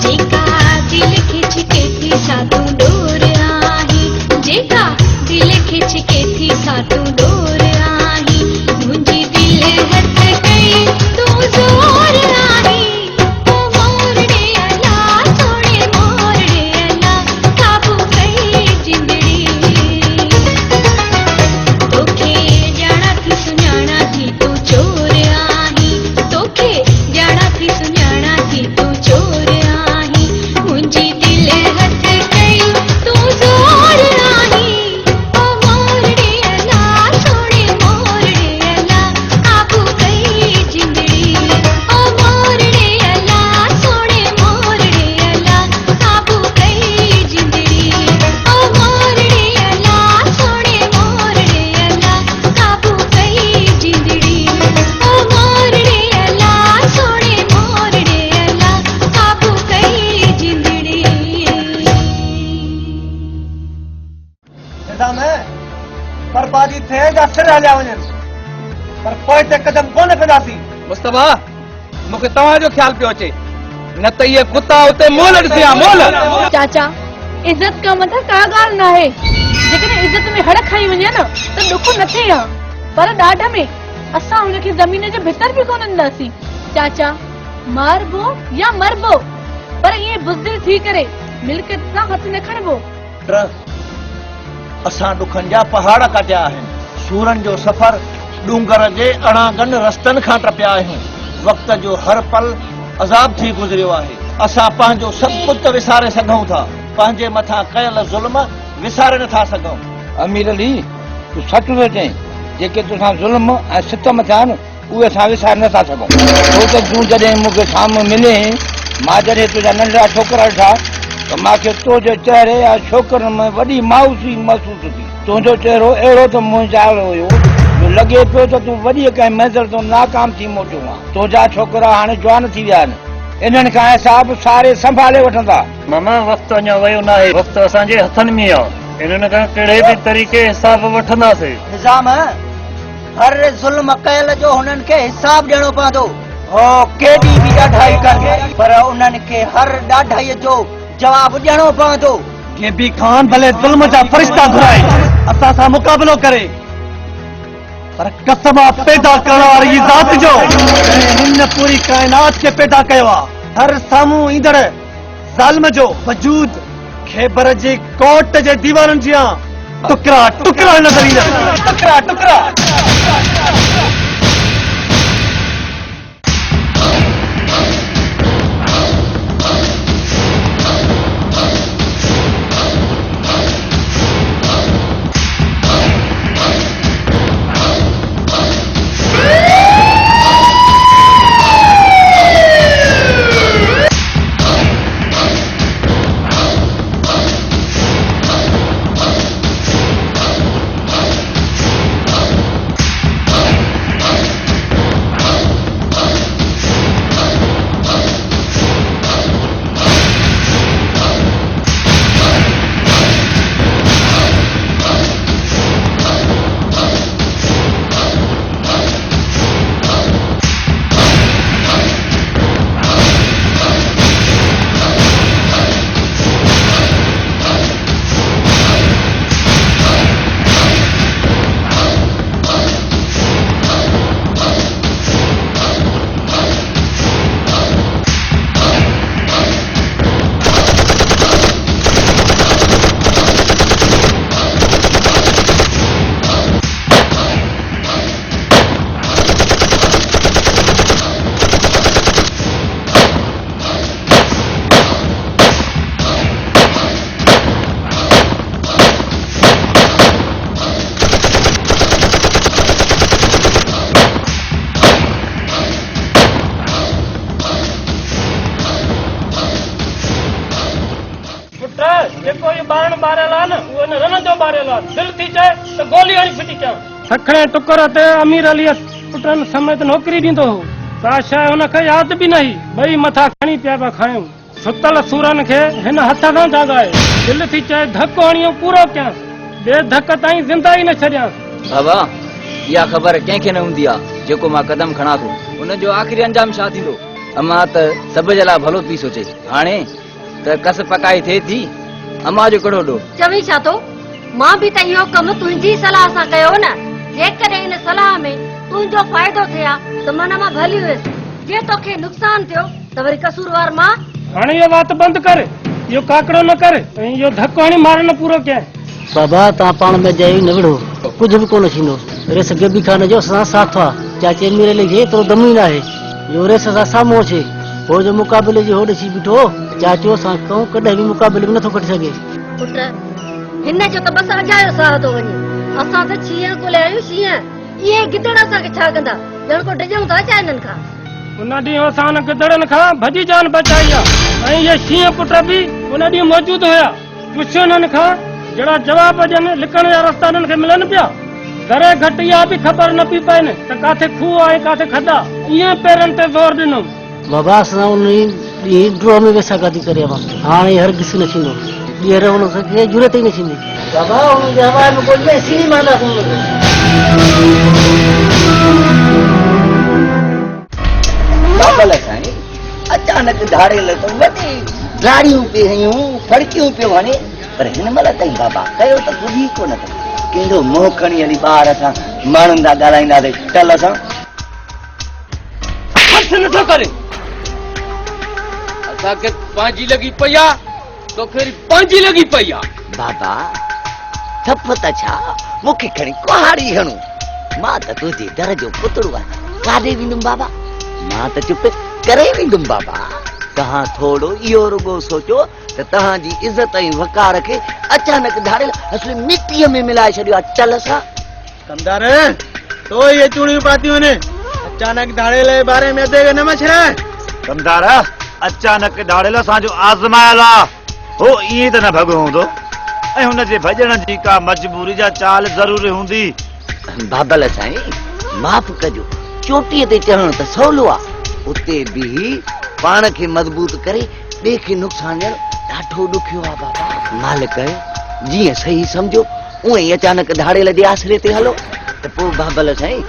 जेका दिल खिच के थी सातू डोर आही जेका दिल खिच के थी सातू डोर आही मुंहिंजी दिल हथ कई तू ज़ोर आही ओ मोरड़े अला सोणे मोरड़े अला काबू कई जिंदड़ी तोखे जाना थी सुञाणा थी तू चोर आही तोखे जाना थी सुञाणा थी तू चोर आही मुंहिंजी दिल हथ कई तू ज़ोर आही ओ मोरड़े अला सोणे मोरड़े अला काबू कई जिंदड़ी ओ मोरड़े अला सोणे मोरड़े अला काबू कई जिंदड़ी ओ मोरड़े अला सोणे मोरड़े अला काबू कई जिंदड़ी ओ मोरड़े अला सोणे मोरड़े अला काबू कई जिंदड़ी बर्बादी थे या सिर हलिया वञनि पर पोइ ते कदम कोन कंदासीं। मुस्तफा मूंखे तव्हांजो ख़्यालु पियो अचे न त इहे कुता उते मोल ॾिसिया मोल। चाचा इज्जत का मथां का ॻाल्हि न आहे जेकॾहिं इज्जत में हड़ खाई वञे न त ॾुख न थिए हा पर ॾाढ में असां हुनखे ज़मीन जे भीतर बि कोन ईंदासीं। चाचा मारबो या मरबो पर ईअं बुज़दिल थी करे मिल्कियत सां हथ न खणबो। असां ॾुखनि जा पहाड़ कटिया आहिनि सूरनि जो सफ़र डूंगर जे अणागन रस्तनि खां टपिया आहियूं वक़्त जो हर पल अज़ाब थी गुज़रियो आहे असां पंहिंजो सभु कुझु विसारे सघूं था पंहिंजे मथां कयल ज़ुल्म विसारे नथा सघूं। अमीर अली तूं सच थो चईं जेके तोसां ज़ुल्म ऐं सितम थिया आहिनि उहे असां विसारे नथा सघूं छो त तूं जॾहिं मूंखे साम्हूं मिले मां जॾहिं तुंहिंजा नंढड़ा छोकिरा ॾिठा त मूंखे तुंहिंजे चहिरे या छोकिरनि में वॾी मायूसी महसूस थी। तुंहिंजो चहिरो अहिड़ो त मुंहिंजाल हुयो जो लॻे पियो त तूं वॾी कंहिं मंज़िल तो नाकाम थी मोटियो आहे। तुंहिंजा छोकिरा हाणे जवान थी विया आहिनि इन्हनि खां हिसाब सारे संभाले वठंदा। मामा वक़्तु अञा वियो न आहे वक़्तु असांजे हथनि में आहे इन्हनि खां कहिड़े बि तरीक़े हिसाब वठंदासीं। निज़ाम हर ज़ुल्म कयल जो हुननि खे हिसाब ॾियणो पवंदो हो केॾी बि ॾाढाई कनि पर उन्हनि खे हर ॾाढाईअ जो जवाब ॾियणो पवंदो। गेबी खान भले ज़ुल्म जा फरिश्ता घुराए असां सां मुक़ाबिलो करे पर कसम पैदा करण वारी ज़ात जो हिन पूरी काइनात खे पैदा कयो आहे हर साम्हूं ईंदड़ ज़ालिम जो वजूद ख़ैबर जे कोट जे दीवारनि जियां टुकड़ा टुकड़ा नज़र ईंदा टुकड़ा टुकड़ा। दिल थी चाहे तो गोली हणी फिटी कयो सखणे टुकर ते अमीर अली पुटन समेत नौकरी ॾींदो हो का शइ हुनखे यादि बि नहीं ॿई मथा खणी पिया खायूं सुतल सूरन खे हिन हथ सां जाॻाए दिल थी चाहे धक हणियो पूरो कयांसि ॿिए धक ताईं ज़िंदा ई न छॾियांसि बाबा इहा ख़बर कंहिंखे न हूंदी आहे जेको मां कदम खणा थो हुनजो आख़िरी अंजाम छा थींदो अमां त सभ जे लाइ भलो थी सोचे हाणे त कस पकाई थिए थी अमां जो कहिड़ो ॾो चवी छा थो मां बि त इहो कमु तुंहिंजी सलाह सां कयो न जेकॾहिं हिन सलाह में तुंहिंजो फ़ाइदो थिया त मन मां भली हुयसि जे तोखे नुक़सान थियो त वरी कसूरवार मां हाणे इहो बात बंदि कर इहो काकड़ो न कर ऐं इहो धक हणी मार न पूरो कयां बाबा तव्हां पाण में जई न विढ़ो कुझु बि कोन थींदो रेस गेबी खान जो असां साथ आहे चाचे मीरले खे एतिरो दम ई न आहे इहो रेस सां साम्हूं अचे पोइ जो मुक़ाबले जो हो ॾिसी बीठो चाचो असां कॾहिं बि मुक़ाबले में नथो कढी सघे पुट हिन जो त बसि अजायो साह थो वञे असां त शींहं कोले आहियूं शींहं इहे गिदड़ असांखे छा कंदा ॼण को डिॼूं था छा हिननि खां उन ॾींहुं असां हुन गिदड़नि खां भॼी जान बचाई आहे ऐं इहे शींहं पुट बि उन ॾींहुं मौजूदु हुया पुछियो हुननि खां जहिड़ा जवाब ॾियनि लिकण जा रस्ता हिननि खे मिलनि पिया घरे घटि इहा बि ख़बर न पई पवनि त काथे खूह आहे काथे खॾा ईअं पेरनि ते ज़ोर ॾिनो बाबा असां उन ॾींहुं ड्रो में वेसा गादी करे हाणे हर किसी न थींदो ॿीहर हुन खे ज़रूरत ई न थींदी बाबा हुन जे हवा में कोई सीरी मारंदासीं बाबल साईं अचानक धाड़ेल त वॾी गाड़ियूं पे हयूं फड़कियूं पियो वञे पर हिन महिल ताईं बाबा कयो त ॿुधी कोन अथई कंहिंजो मोह खणी हली ॿार असां माण्हुनि सां ॻाल्हाईंदासीं टल सां नथो करे असांखे पंहिंजी लॻी पई आहे तोखे पंहिंजी लॻी पई आहे बाबा थप त छा मूंखे खणी कुहाड़ी हणूं मां त तुंहिंजे दर जो पुतड़ो आहियां काॾे वेंदुमि बाबा मां त चुप करे वेंदुमि बाबा तव्हां थोरो इहो रुगो सोचो त तव्हांजी इज़त ऐं वकार खे अचानक धाड़ेल असली मिटीअ में मिलाए छॾियो आहे चल सां कमदार तो ये चूड़ियूं पातियूं आहिनि अचानक धाड़ेल जे बारे में अधे न मछराए कमदार अचानक धाड़ेल असांजो आज़मायल आहे हो ईअं त न भॻो हूंदो ऐं हुनजे भॼण जी का मजबूरी जा चाल ज़रूरी हूंदी बाबल साईं माफ़ कजो चोटीअ ते चढ़णु त सवलो आहे उते बि पाण खे मज़बूत करे ॿिए खे नुक़सान ॾियणु ॾाढो ॾुखियो आहे बाबा मालिक जीअं सही सम्झो उअं ई अचानक धाड़ेल जे आसरे ते हलो त पोइ बाबल साईं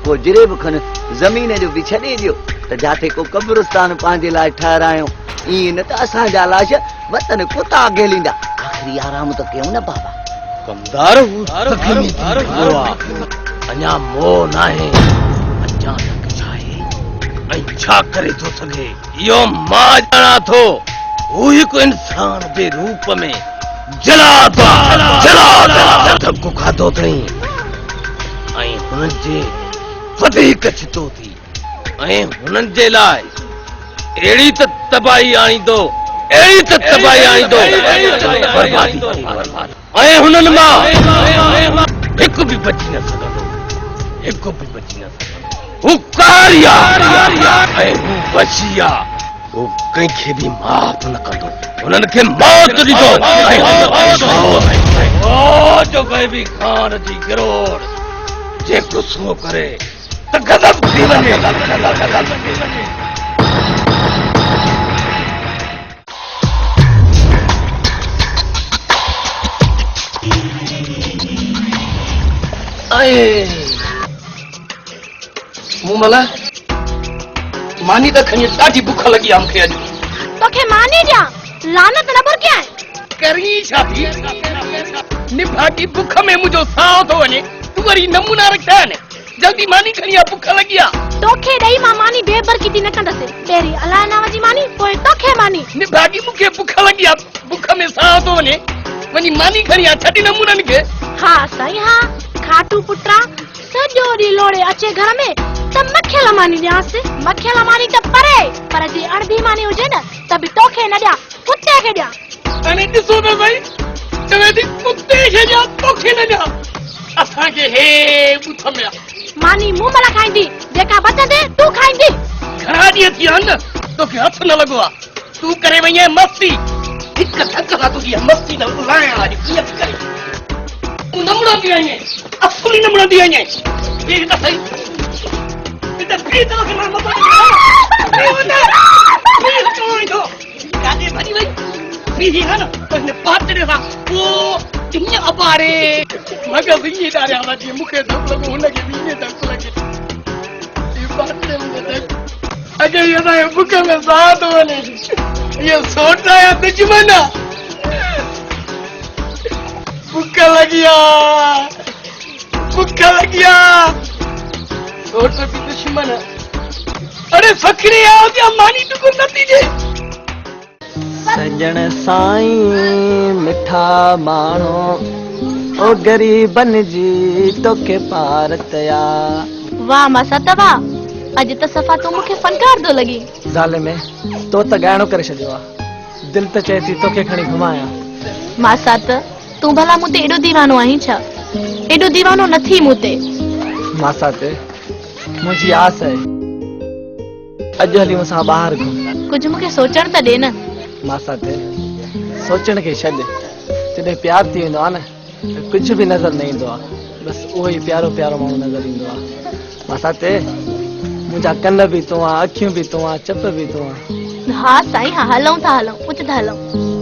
पोइ जिरेब खनि ज़मीन जो बि छॾे ॾियो त जिथे को कब्रिस्तान पंहिंजे लाइ ठाहिरायूं ईअं न त असांजा लाश वतन कुता घेलींदा आख़िरी आराम त कयूं न बाबा कमदार अञा मोह न आहे अचानक छा आहे ऐं छा करे थो सघे इहो मां ॼाणा थो हू हिकु इंसान जे रूप में धक्को खाधो अथई ऐं हुननि जे वधीक छितो थी ऐं हुननि जे लाइ अहिड़ी त तबाही आणींदो ऐं हुननि मां हिकु बि बची न सघंदो हू कारिया ऐं हू बचिया हू कंहिंखे बि माफ़ न कंदो हुननि खे मौत ॾींदो जो ग़ैबी खान जी गिरोड़ जे गुस्सो करे त गज़ब थी वञे मूमला मानी त खणी ॾाढी बुख लॻी आहे मूंखे अॼु तोखे मानी ॾियां लानत न बुर क्या करी छा थी निभागी बुख में मुंहिंजो साह थो वञे तूं वरी नमूना रखिया आहिनि जल्दी मानी खणी आहे बुख लॻी आहे तोखे ॾेई मां मानी बेबरकती न कंदसि पहिरीं अलाह नाम जी मानी पोइ तोखे मानी निभागी मूंखे बुख लॻी आहे बुख में साह थो वञे वञी मानी खणी आहे छॾी नमूननि खे हा साईं हा खाटू पुटरा सॼो ॾींहुं लोड़े अचे घर में त मखियल मानी ॾियांसि मखियल मानी त परे पर जे अणबी मानी हुजे न त बि तोखे न ॾियां कुते खे ॾियां अने ॾिसो त भई चवे थी कुते खे ॾियां तोखे न ॾियां असांखे हे ॿुथ में मानी मूं मला खाईंदी जेका बचंदे तूं खाईंदी घणा ॾींहं थी विया न तोखे हथ न लॻो आहे तूं करे वई आहीं मस्ती हिकु धक सां तुंहिंजी मस्ती न उलाइण आहे कीअं थी करे बनंदी आई है असली न बनंदी आई है ये तो सही इधर भी तो के मां मत गाने भरी भाई पीजी है ना उसने बात तेरे साथ वो दुनिया अबारे मगर विंगी डारे हमारी मुखे धक लगो उनके विंगी धक लगे ये बात ने मुझे अगर ये ना मुखे में साथ होने ये सोचा है दुश्मन मुक्का लग गया सोच भी दुश्मन अरे फकरी आओ क्या मानी तो को नतीजे सजण साईं मिठा माण्हू ओ गरीबन जी तोखे पार तया वाह मासा तवा अॼु त सफ़ा तूं मूंखे फनकार थो लॻी ज़ाले में तो त ॻाइणो करे छॾियो आहे दिलि त चए थी तोखे खणी घुमाया मासा त तूं भला मूं ते एॾो दीवानो आहीं छा एॾो दीवानो न थी मूं ते मासा ते मुंहिंजी आस आहे अॼु हली मूंसां ॿाहिरि घुम कुझु मूंखे सोचण त ॾे न मासा ते सोचण खे छॾ जॾहिं प्यार थी वेंदो आहे न त कुझु बि नज़र न ईंदो आहे बसि उहो ई प्यारो प्यारो माण्हू नज़र ईंदो आहे मासा ते मुंहिंजा कन बि तूं आहे अखियूं बि तूं आहे चप बि तूं आहे हा साईं हा हलूं था हलूं कुझु था हलूं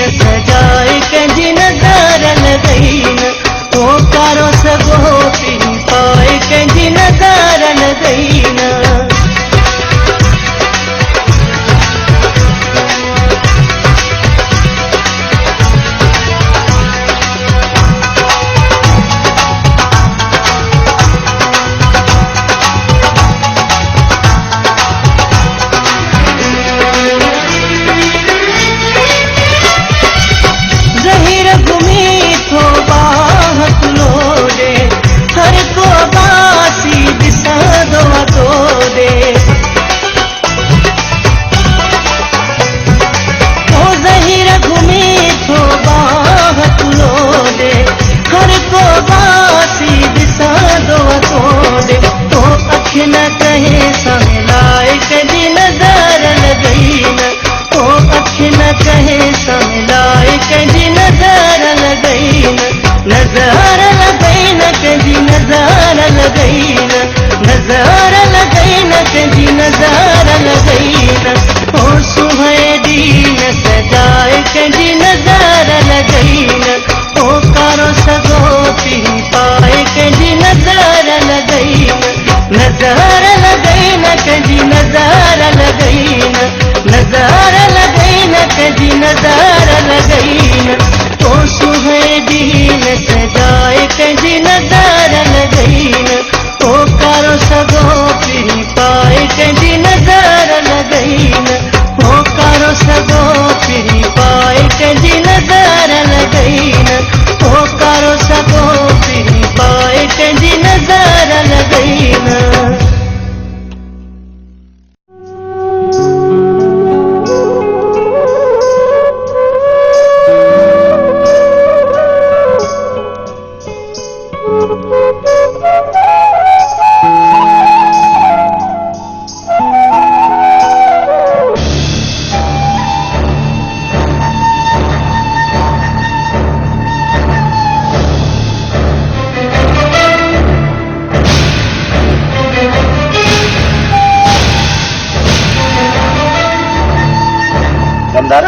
सजाए कंहिंजी नज़र लॻई न तो कारो सॻो पी पा लगई न ज़हीर घुमी थो बाह तुलोड़े हर को बासी ॾिसंदो तोड़े ओ ज़हीर घुमी थो बाह तुलोड़े हर को बासी ॾिसंदो तोड़े तो अखि न कहे समिलाए कॾहिं नज़र लॻई न तो अखि न कहे समिलाए कॾहिं नज़र लॻई न नज़र लॻई न कंहिंजी नज़र लॻई न नज़र लॻई न कंहिंजी नज़र लॻई न ओ सुबह ॾींहं न सजाए कंहिंजी नज़र लॻई न ओ कारो सॻो पी पाए कंहिंजी नज़र लॻई न नज़र लॻई न कंहिंजी नज़र लॻई न नज़र लॻई न कंहिंजी नज़र लॻई न ओ सुबह ॾींहं न सजाए कंहिंजी नज़र लॻई न ओ कारो सॻो पी पाए कंहिंजी नज़र लॻई न ओ कारो सॻो पी पाए कंहिंजी नज़र लॻई न ओ कारो सॻो पी पाए कंहिंजी नज़र लॻई न जमदार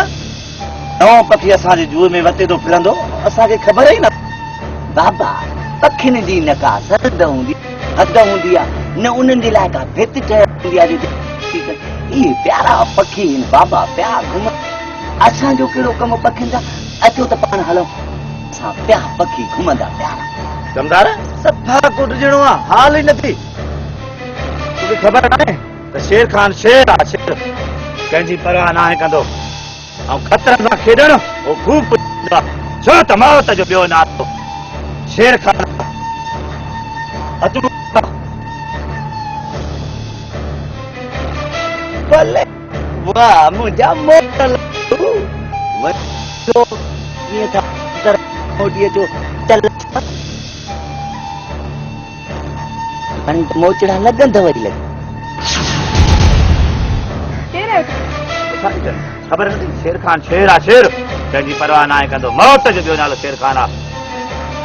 नओं पखी असांजे जूअ में वते थो फिरंदो असांखे ख़बर ई न बाबा पखियुनि जी न का सरद हूंदी हद हूंदी आहे न उन्हनि जे लाइ का भित ठहियल हूंदी आहे इहे प्यारा पखी आहिनि बाबा पिया घुम असांजो कहिड़ो कमु पखियुनि जा अचो त पाण हलूं असां पिया पखी घुमंदा प्यारा जमदार सफ़ा कुट ॼणो आहे हाल ई नथी तोखे ख़बर नाहे त शेर खान शेर आहे शेर कंहिंजी परवाह नाहे कंदो ऐं ख़तरनि सां खेॾणु उहो खूब पुॼंदो आहे छो त मौत जो ॿियो नातो शेर खान भले वाह मुंहिंजा मोटल ईअं था मोटीअ जो चल हाणे त मोचड़ा लॻंदव वरी लॻ ख़बर नथी शेर खान शेर आहे शेर कंहिंजी परवाह नाहे कंदो मौत जो ॿियो नालो शेर खान आहे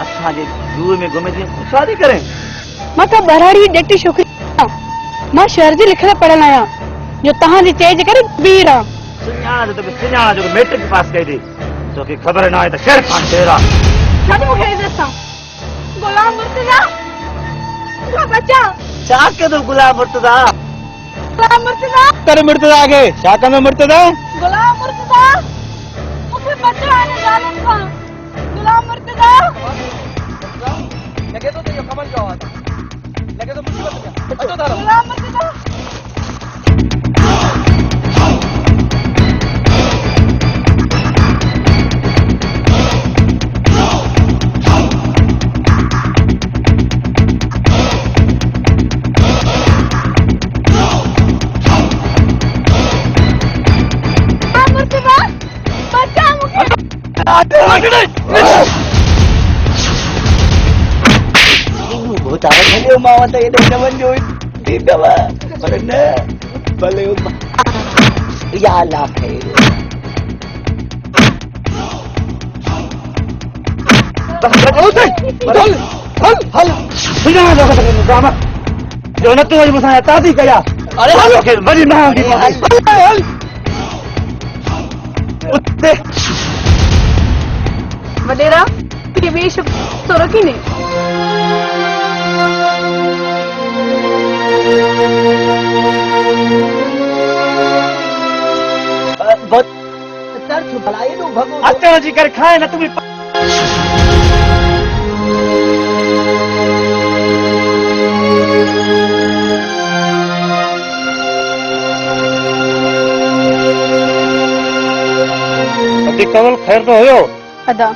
असांजे जूअ में घुमे जीअं शादी करे मां त बराड़ी ॾटी छोकिरी आहियां। मां शहर जी लिखियल पढ़ियल आहियां जो तव्हांजी चए जे करे बीर आहे सुञाण जो तोखे सुञाण जो मैट्रिक पास कई थी तोखे ख़बर न आहे त शेर खान शेर आहे छॾ मूंखे इज़त सां गुलाम मुर्तज़ा मुंहिंजा बचा छा कंदो गुलाम मुर्तज़ा गुलाम मुर्तज़ा कर मुर्तज़ा खे छा कंदो मुर्तज़ा गुलाम मुर्तज़ा मूंखे बचा हिन ज़ालिम खां गुलाम मुर्तज़ा लॻे थो त इहो कमल जो आवाज़ आहे लॻे थो मुसीबत अचो तारो गुलाम Murtaza Tahu saya mau saya dah nak menjual tidak bah, kerana boleh ya lah betul hal hal sudah ada kata drama jangan tu aja saya tadi kaya अरे हल ओके बड़ी महंगी हल उत्ते वडेरा ये वेश तो रखी नहीं वञी करे खाए न तूं बि कवल ख़ैर तो हुयो अदा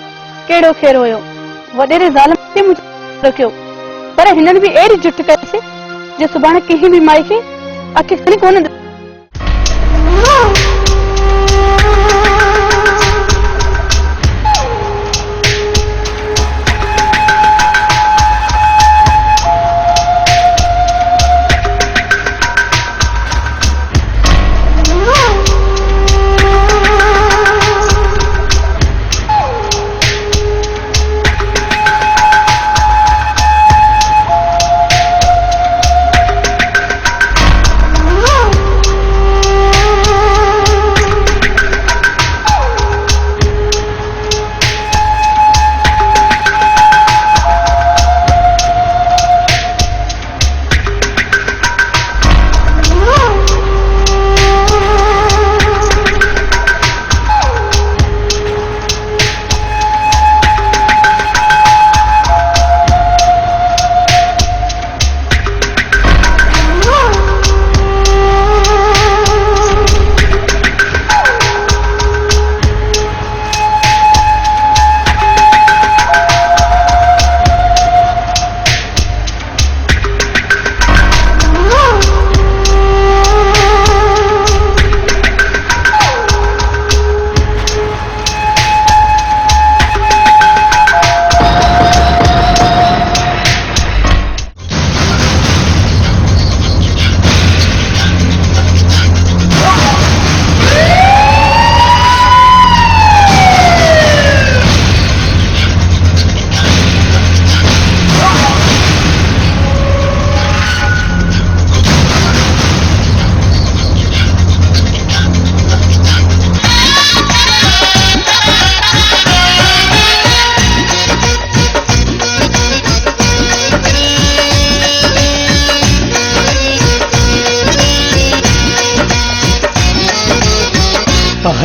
केड़ो ख़ैर हुयो वडेरे ज़ालिम ते मुझे रखियो पर हिनन भी एड़ी जुट कईसे जो सुभाणे कंहिं भी माई खे अखे खणी कोन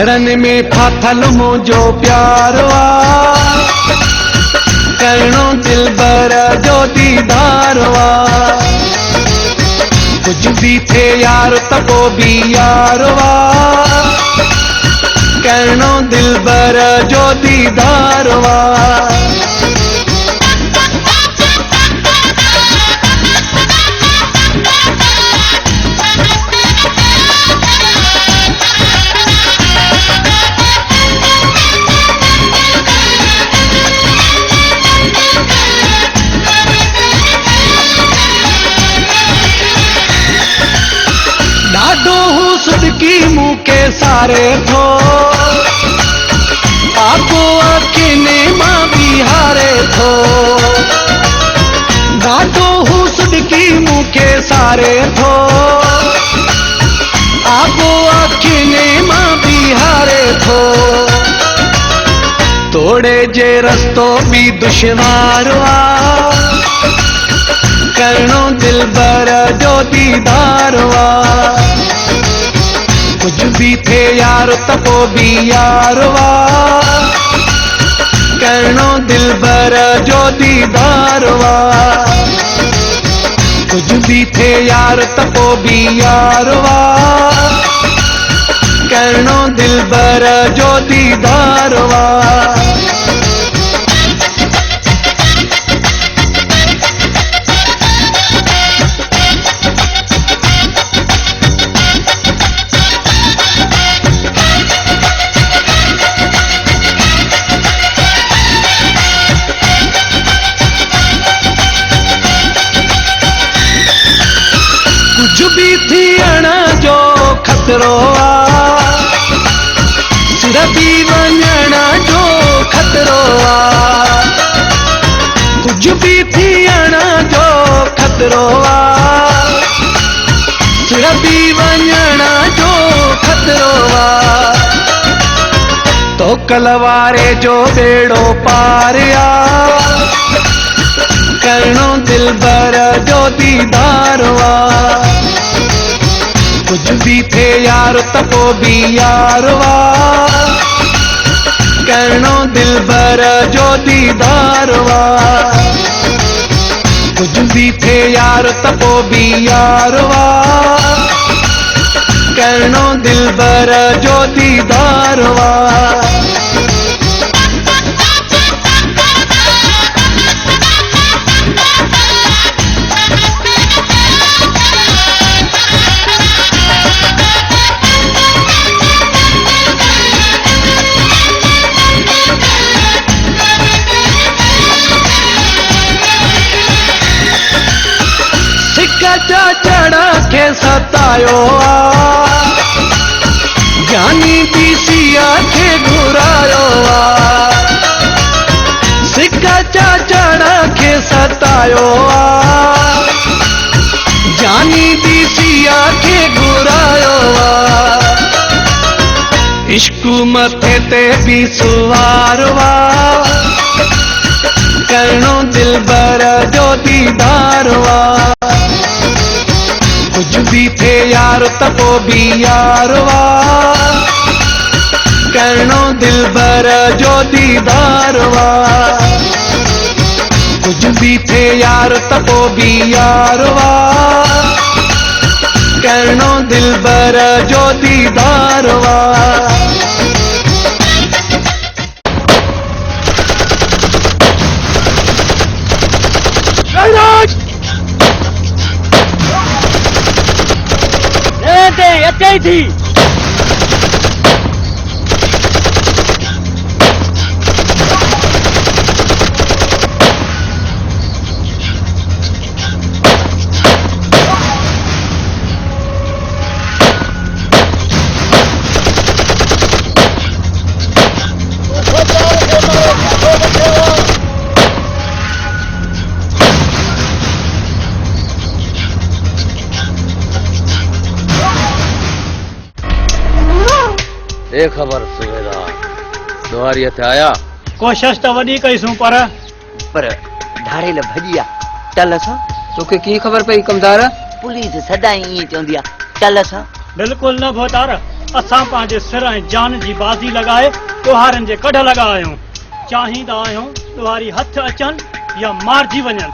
पहरन में फाथल मुझो प्यारो करणो दिल बर जो दीदारो कुछ भी थे यार तको भी यारो करणो दिल बर जो दीदारो सुदकी मुँह के सारे थो आपको अखिने माँ बिहारे थो डाटो हूँ सुदकी मुँह के सारे थो आपको अखिने माँ बिहारे थो तोड़े जे रस्तो भी दुश्वार करणो दिल बर जो दीदार कुछ भी थे यार तको भी यारवा करणो दिल बर जो दीदारवा कुछ भी थे यार तको भी यारवा करणो दिल बर जो दीदारवा भी थियण जो खतरो सिर भी वञण जो खतरो कुछ भी थियण जो खतरो सिर भी वञण जो खतरो तो कलवारे जो बेड़ो पारिया करणो दिल बर जो दीदारवा कुछ भी थे यार तको भी यारवा करणो दिलबर जो दीदार वा कुछ भी थे यार तपो भी यार वा करणो दिलबर जो दीदार वा चढ़ा के सतायो ज्ञानी पीसिया के घुरायो सिक्का चढ़ा के सतायो ज्ञानी पीसिया के घुरायो इश्क मथे ते भी सुवारवा करणो दिलबर जो दीदारवा कुछ भी थे यार तपो भी यारवा करणो दिलबर जो दीदारवा कुछ भी थे यार तपो भी यारवा करणो दिलबर जो दीदारवा अचे थी ए खबर सुबेदार दुआरी थे आया कोशिश तो वडी कईसूं पर ढाड़ेल भजिया टल सां तोखे की खबर पई कमदार पुलिस सदाई ईअं चवंदी आहे टल सां बिल्कुल न भोतार असां पंहिंजे सिर ऐं जान जी बाज़ी लगाए ॾोहारनि जे कढ लगा आहियूं चाहींदा आहियूं ॾोहारी हथ अचनि या मारिजी वञनि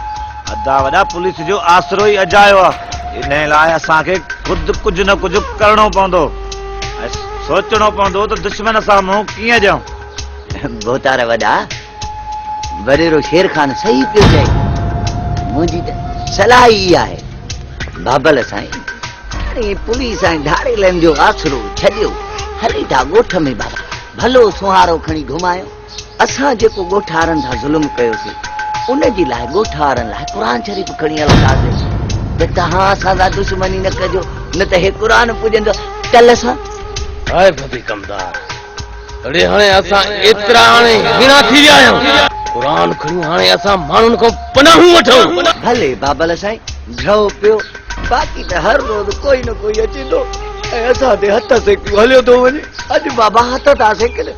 अदा वॾा पुलिस जो आसरो ई अजायो आहे इन लाइ असांखे खुद कुछ न कुछ करणो पवंदो सोचणो पवंदो त दुश्मन सां मुंहुं कीअं ॾियूं भोतार वॾा वॾेरो शेर खान सही पियो चए मुंहिंजी त सलाह ई आहे बाबल साईं हाणे पुलिस ऐं ढाड़ेलनि जो आसरो छॾियो हली था ॻोठ में बाबा भलो सुहारो खणी घुमायो असां जेको ॻोठारनि था ज़ुल्म कयोसीं उन जी लाइ ॻोठारनि लाइ क़ुर शरीफ़ खणी हलंदासीं त तव्हां असां सां दुश्मनी न कजो न त हे क़ुर पुॼंदो टल सां हाय भभी कमदार अड़े हाणे असां एतिरा हाणे बिना थी विया आहियूं क़ुर खणी हाणे असां माण्हुनि खां पनाहूं वठूं भले बाबल साईं ड्रओ पियो बाक़ी त हर रोज़ कोई न कोई अचे थो ऐं असां ते हथ सेकियो हलियो थो वञे अॼु बाबा हथ था सेकनि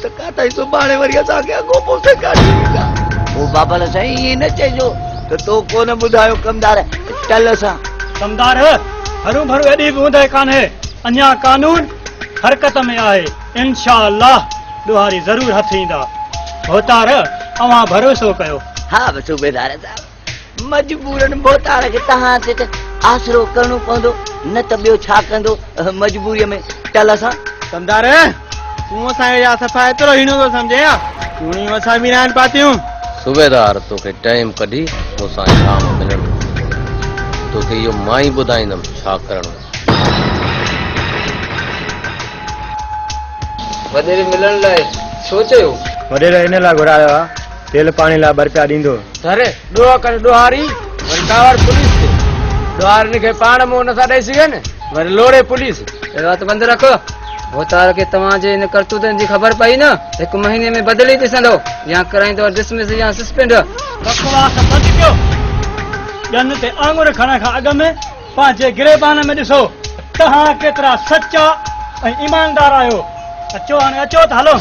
त काथां सुभाणे वरी असांखे अॻो पोइ सेकारे ॾींदा पोइ बाबल साईं ईअं न चइजो त तो कोन ॿुधायो कमदार टल सां कमदार हरू भरू एॾी बि हूंदे कान्हे अञा कानून हरकत में आहे इंशाअल्लाह ॾोहारी ज़रूर हथ ईंदा भोतार अवां भरोसो कयो हा सूबेदार साहब मजबूरन भोतार खे तव्हां ते त आसरो करणो पवंदो न त ॿियो छा कंदो मजबूरीअ में टल सां कमदार तूं असांखे या सफ़ा एतिरो हीणो थो सम्झे या तूं असां बि न पातियूं सूबेदार तोखे टाइम कढी मूंसां शाम मिलणो तोखे इहो मां ई ॿुधाईंदुमि छा करणो वॾेरे मिलण लाइ छो चयो वॾेरो इन लाइ घुरायो आहे तेल पाणी लाइ बरपिया ॾींदो अरे ॾोह कर ॾोहारी वरी कावर पुलिस ते ॾोहारनि खे पाण मुंहुं नथा ॾेई सघनि वरी लोड़े पुलिस वात बंदि रख भोतार खे तव्हांजे इन करतूतनि जी ख़बर पई न 1 महीने में बदिली ॾिसंदो या कराईंदो डिसमिस या सस्पेंड बकवास बंदि कयो ॼन ते आङुर खणण खां अॻु में पंहिंजे गिरेबान में ॾिसो तव्हां केतिरा सचा ऐं ईमानदार आहियो अचो हाणे अचो त हलो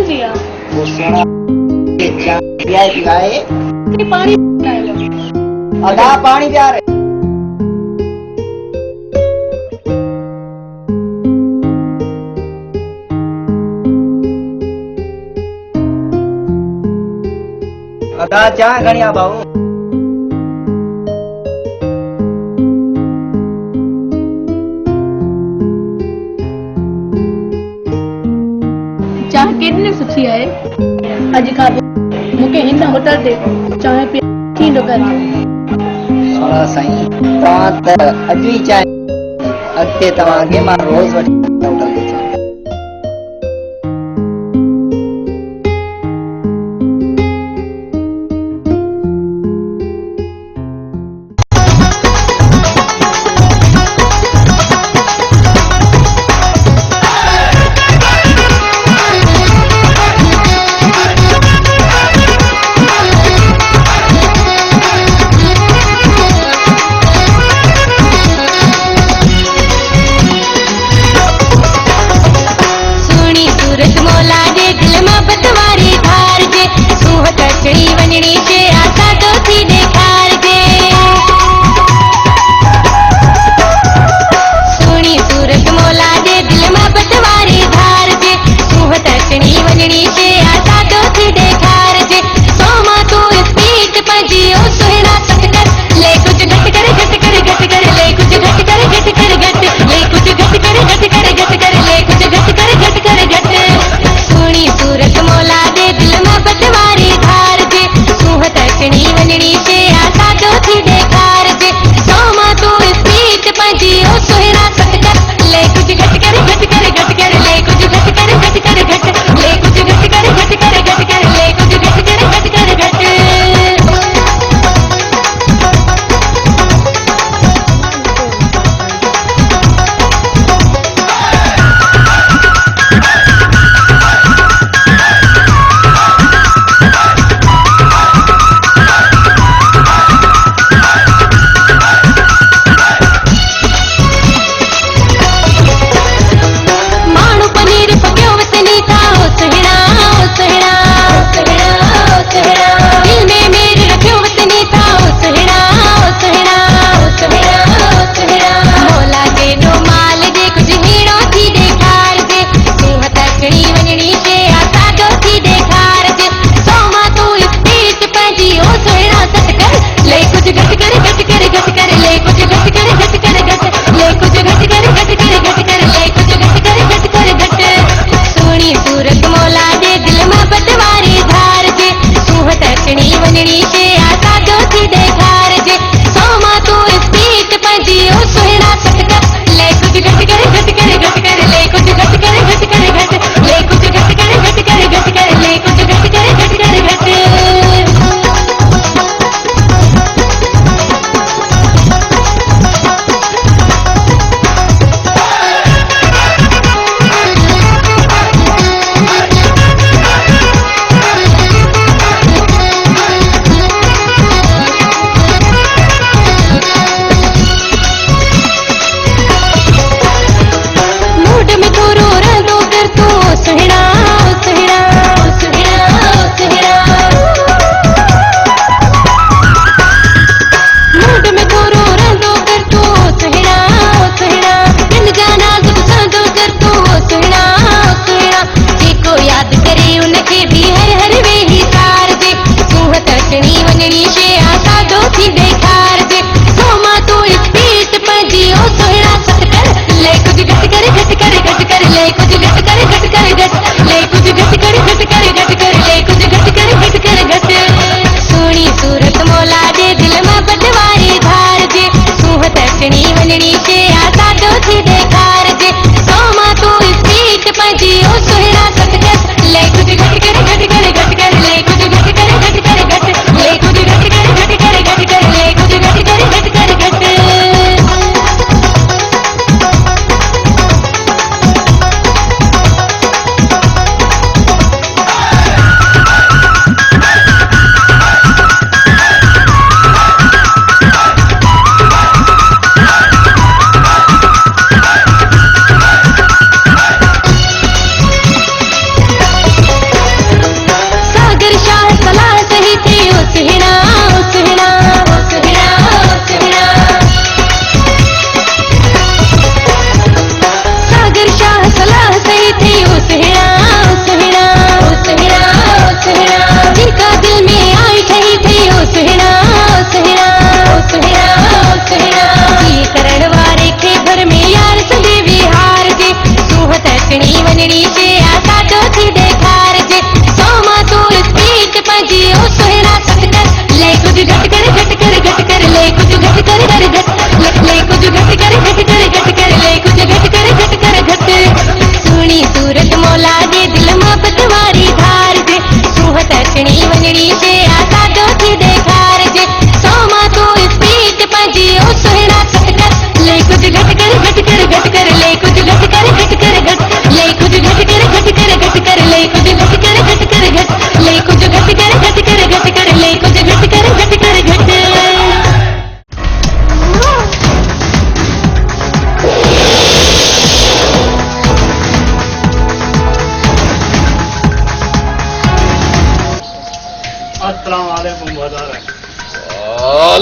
जी आ वो सोना के चाय पिलाए कि पानी पिलाए आधा पानी जा रहे आधा चाय घणिया भाऊ चाह केतनी सुठी आहे अॼु खां पोइ मूंखे हिन होटल ते चांहि पी थींदो कर सोना साईं तव्हां त अॼु ई चाहे अॻिते तव्हांखे मां रोज़ वठी होटल ते चांहि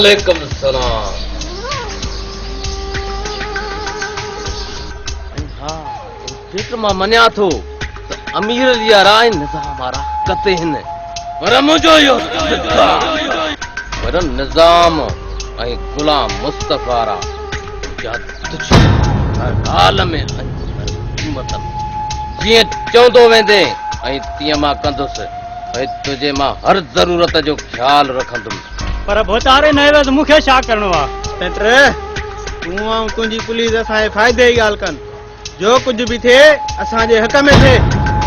वालेकुम सलाम। हाँ जेकर मां मञा थो त अमीर जी राय निज़ाम वारा कते हिन पर मुंहिंजो इहो पर निज़ाम ऐं गुलाम मुस्तफ़ा रा हर हाल में क़ीमत जीअं चवंदो वेंदे ऐं तीअं मां कंदुसि ऐं तुंहिंजे मां हर ज़रूरत जो ख़्यालु रखंदुमि। पर भोतारे न आयो त मूंखे छा करिणो आहे? टे तूं ऐं तुंहिंजी पुलिस असांजे फ़ाइदे जी ॻाल्हि कनि। जो कुझु बि थिए असांजे हक़ में थिए।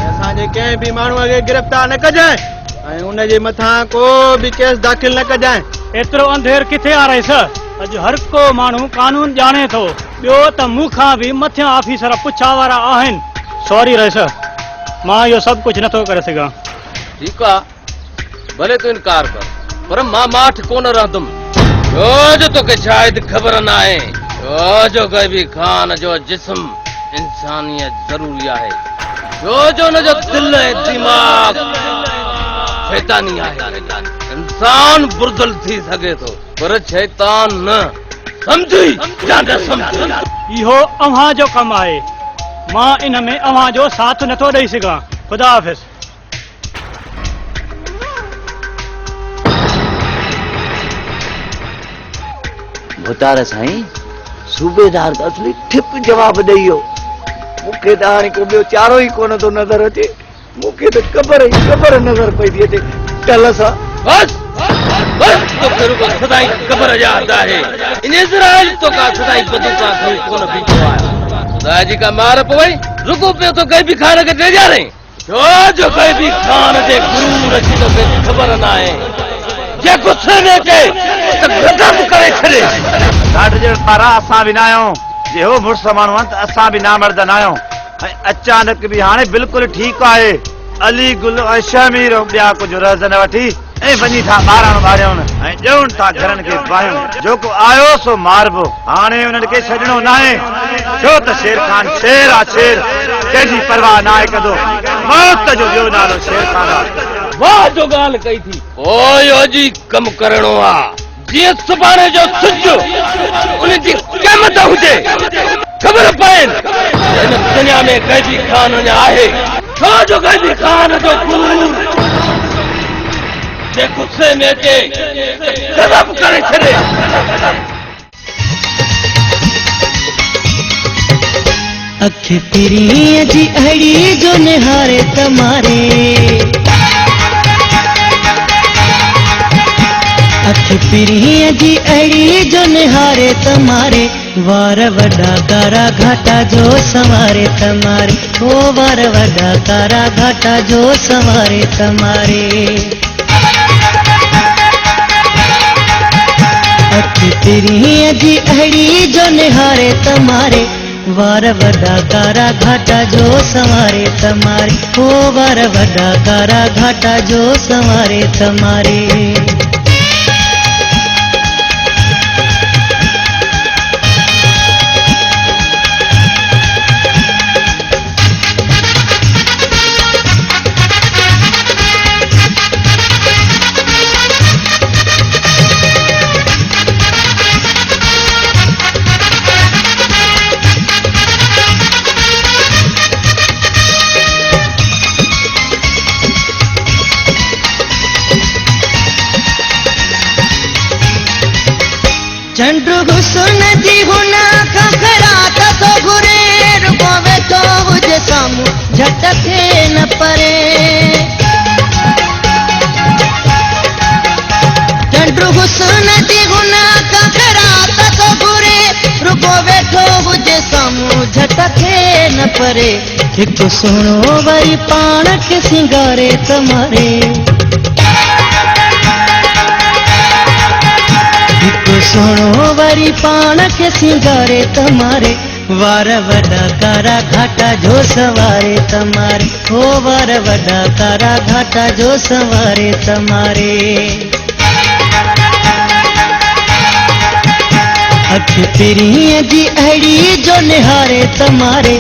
असांजे कंहिं बि माण्हूअ खे गिरफ़्तार न कजांइ ऐं उनजे मथां को बि केस दाख़िल न कजांइ। एतिरो अंधेर किथे आ रहीस? अॼु हर को माण्हू कानून ॼाणे थो। ॿियो त मूंखां बि मथियां ऑफिसर पुछा वारा आहिनि। सॉरी रहीस, मां इहो सभु कुझु नथो करे सघां। ठीकु आहे भले तूं इनकार कर पर मां माठ कोन रहंदुमि। छो जो तोखे शायदि ख़बर न आहे छो जो गैबी खान जो जिस्म इंसानियत ज़रूरी आहे। छो जो हुनजो दिल ऐं दिमाग़ शैतानी आहे। इंसान बुरदल थी सघे थो पर शैतान न। समझी या न समझी? इहो अव्हां जो कमु आहे। मां इन में अव्हां जो साथ नथो ॾेई सघां। ख़ुदा हाफ़िज़। भुतार साईं सूबेदार त असली ठिप जवाब ॾेई वियो। मूंखे त हाणे को ॿियो चारो ई कोन थो नज़र अचे। मूंखे त क़बर ई क़बर नज़र पई थी अचे। चल सां बस बस तो रुको सदाई क़बर याद आहे। इन इज़राइल तो का सदाई बंदूका कोई कोन बीठो आहे। खुदा जी का मार पवई रुको पे तो गैबी खान के दे जा रहे। जो गैबी खान जे गुरूर अची तो ख़बर न आहे। जे गुस्से में के त गदम करे छॾे। ॾाढ जे पारा असां बि न आहियूं। जे हो मुड़ुस माण्हू आहिनि त असां बि नामर्द न आहियूं। ऐं अचानक बि हाणे बिल्कुलु ठीकु आहे। अली गुल ऐं शमीर ॿिया कुझु रज़ न वठी ऐं वञी था ॿारहं ॿारियूं ऐं ॾियूं था घरनि खे बाहियूं। जेको आयो सो मारबो। हाणे उन्हनि खे छॾणो न आहे छो त शेर खान शेर आहे। शेर कंहिंजी परवाह न आहे कंदो। मौत जो ॿियो नालो शेर खान आहे। वाह जो ॻाल्हि कई थी। ओयो जी कमु करिणो आहे जीअं सुभाणे जो सिज उनजी क़यामत हुजे। ख़बर पए हिन दुनिया में गैबी खान अञा आहे। छो जो गैबी खान जो गुरूर जे गुस्से में अचे गज़ब करे छॾे। अख पिरीअ जी अड़ी जो निहारे तमारे। अख पिरीअ जी अड़ी जो निहारे तमारे। वार वॾा कारा घाटा जो संवारे तमारे। ओ वार वॾा कारा घाटा जो संवारे तमारे। अख पिरीअ जी अड़ी जो निहारे तमारे। वार वॾा कारा घाटा जो संवारे तमारे। ओ वार वॾा कारा घाटा जो संवारे तमारे। चंड हुस्न जी हुना खखरात तो घुरे। रुगो वेठो हुजे साम्हूं झट थे न परे। चंड हुस्न जी हुना खखरात तो घुरे। रुगो वेठो हुजे साम्हूं झट थे न परे। हिकु सुहिणो वरी पाण खे सिंगारे तमारे। सुहिणो वरी पाण खे सिंगारे तमारे। वार वॾा कारा घाटा जो संवारे तमारे। ओ वार वॾा कारा घाटा जो संवारे तमारे। अख पिरीअ जी अड़ी जो निहारे तमारे।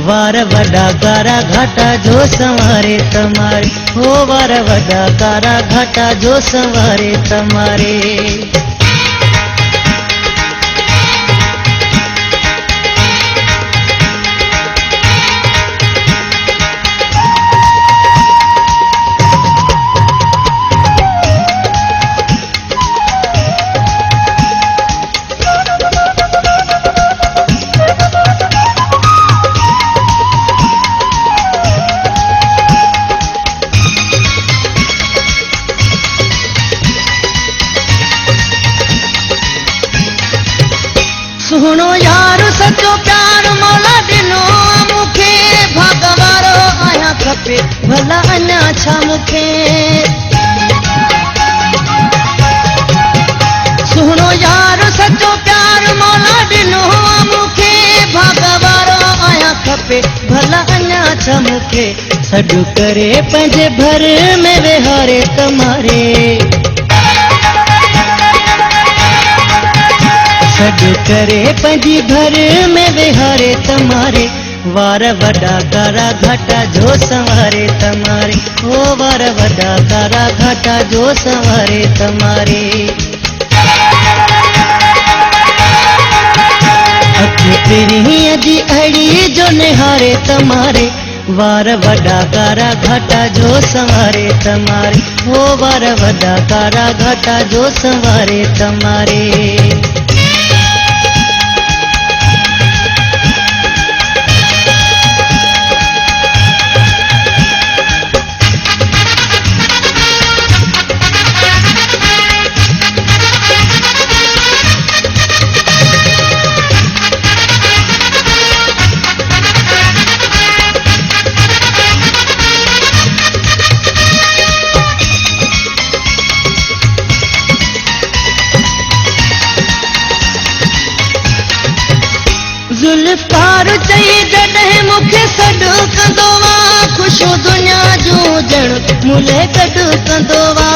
वार वॾा कारा घाटा जो संवारे तमारे। ओ वार वॾा कारा घाटा जो संवारे तमारे। सुहिणो यार सचो प्यार मौला ॾिनो मूंखे भाग वारो आहियां खपे भला अञा छा मूंखे सुहिणो यार सचो प्यार मौला ॾिनो मूंखे भाग वारो आहियां खपे भला अञा छा मूंखे सॾु करे पंहिंजे भर में विहारे तमारे सॾु करे पंहिंजी भर में विहारे तमारे वार वॾा कारा घाटा जो संवारे तमारे ओ वार वॾा कारा घाटा जो संवारे तमारे अख पिरीअ जी अड़ी जो निहारे तमारे वार वॾा कारा घाटा जो संवारे तमारे ओ वार वॾा कारा घाटा जो संवारे तमारे जुल्फार चई जॾहिं मूंखे सॾु कंदो वा ख़ुशो दुनिया जूं ॼण मुले गॾु कंदो वा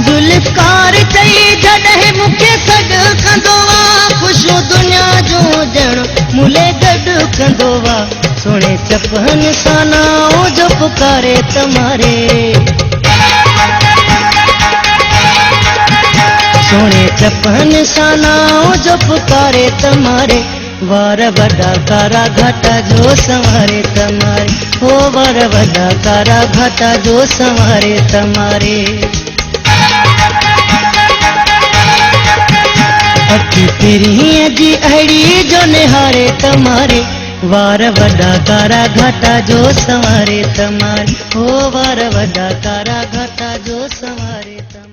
जुल्फकार चई जॾहिं मूंखे सॾु कंदो वा ख़ुशो दुनिया जूं ॼण मुले गॾु कंदो वा सुहिणे चपहनि सां नाओ जो पुकारे तमारे सोने चपन सानाओ जो पुकारे तमारे वार वॾा कारा घाटा जो संवारे तमारे ओ वार वॾा कारा घाटा जो संवारे तमारे अख पिरीअ जी अड़ी जो निहारे तमारे वार वॾा कारा घाटा जो संवारे तमारे ओ वार वॾा कारा घाटा जो संवारे तमारे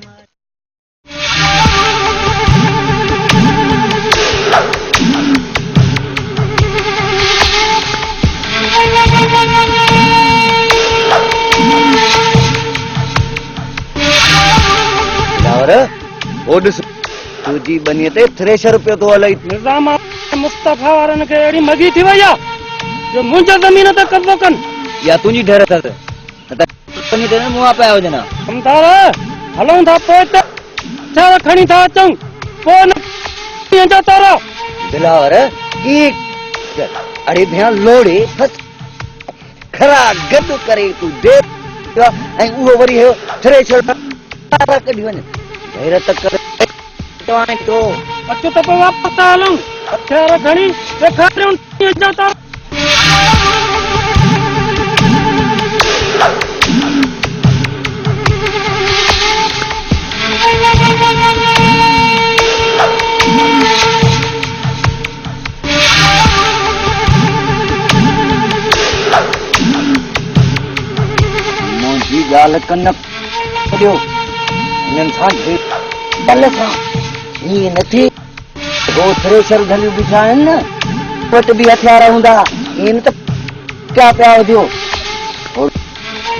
तुझी बनीअ ते थ्रेशर पियो थो हलई निज़ाम मुस्तफ़ा वारनि खे अहिड़ी मगी थी वई आहे जो मुंहिंजे ज़मीन ते कब्ज़ो कनि या तुंहिंजी ढेर अथसि बनी ते न मुआ पिया हुजनि कमदार हलूं था पोइ त छा खणी था अचूं पोइ न जो तारा दिलावर की अड़े भेण लोड़े बस खरा गॾु करे तूं दे ऐं उहो वरी थ्रेशर कढी वञे गैरत करे अचो त पोइ वापसि था हलूं हथियार खणी ॾेखारियूं जो तारा मुंहिंजी ॻाल्हि कन ॾियो हिननि सां बल सां हीअं न थी हो थ्रेशर धलियूं बीठा आहिनि न वटि बि हथियार हूंदा ईअं न त क्या पिया हुजो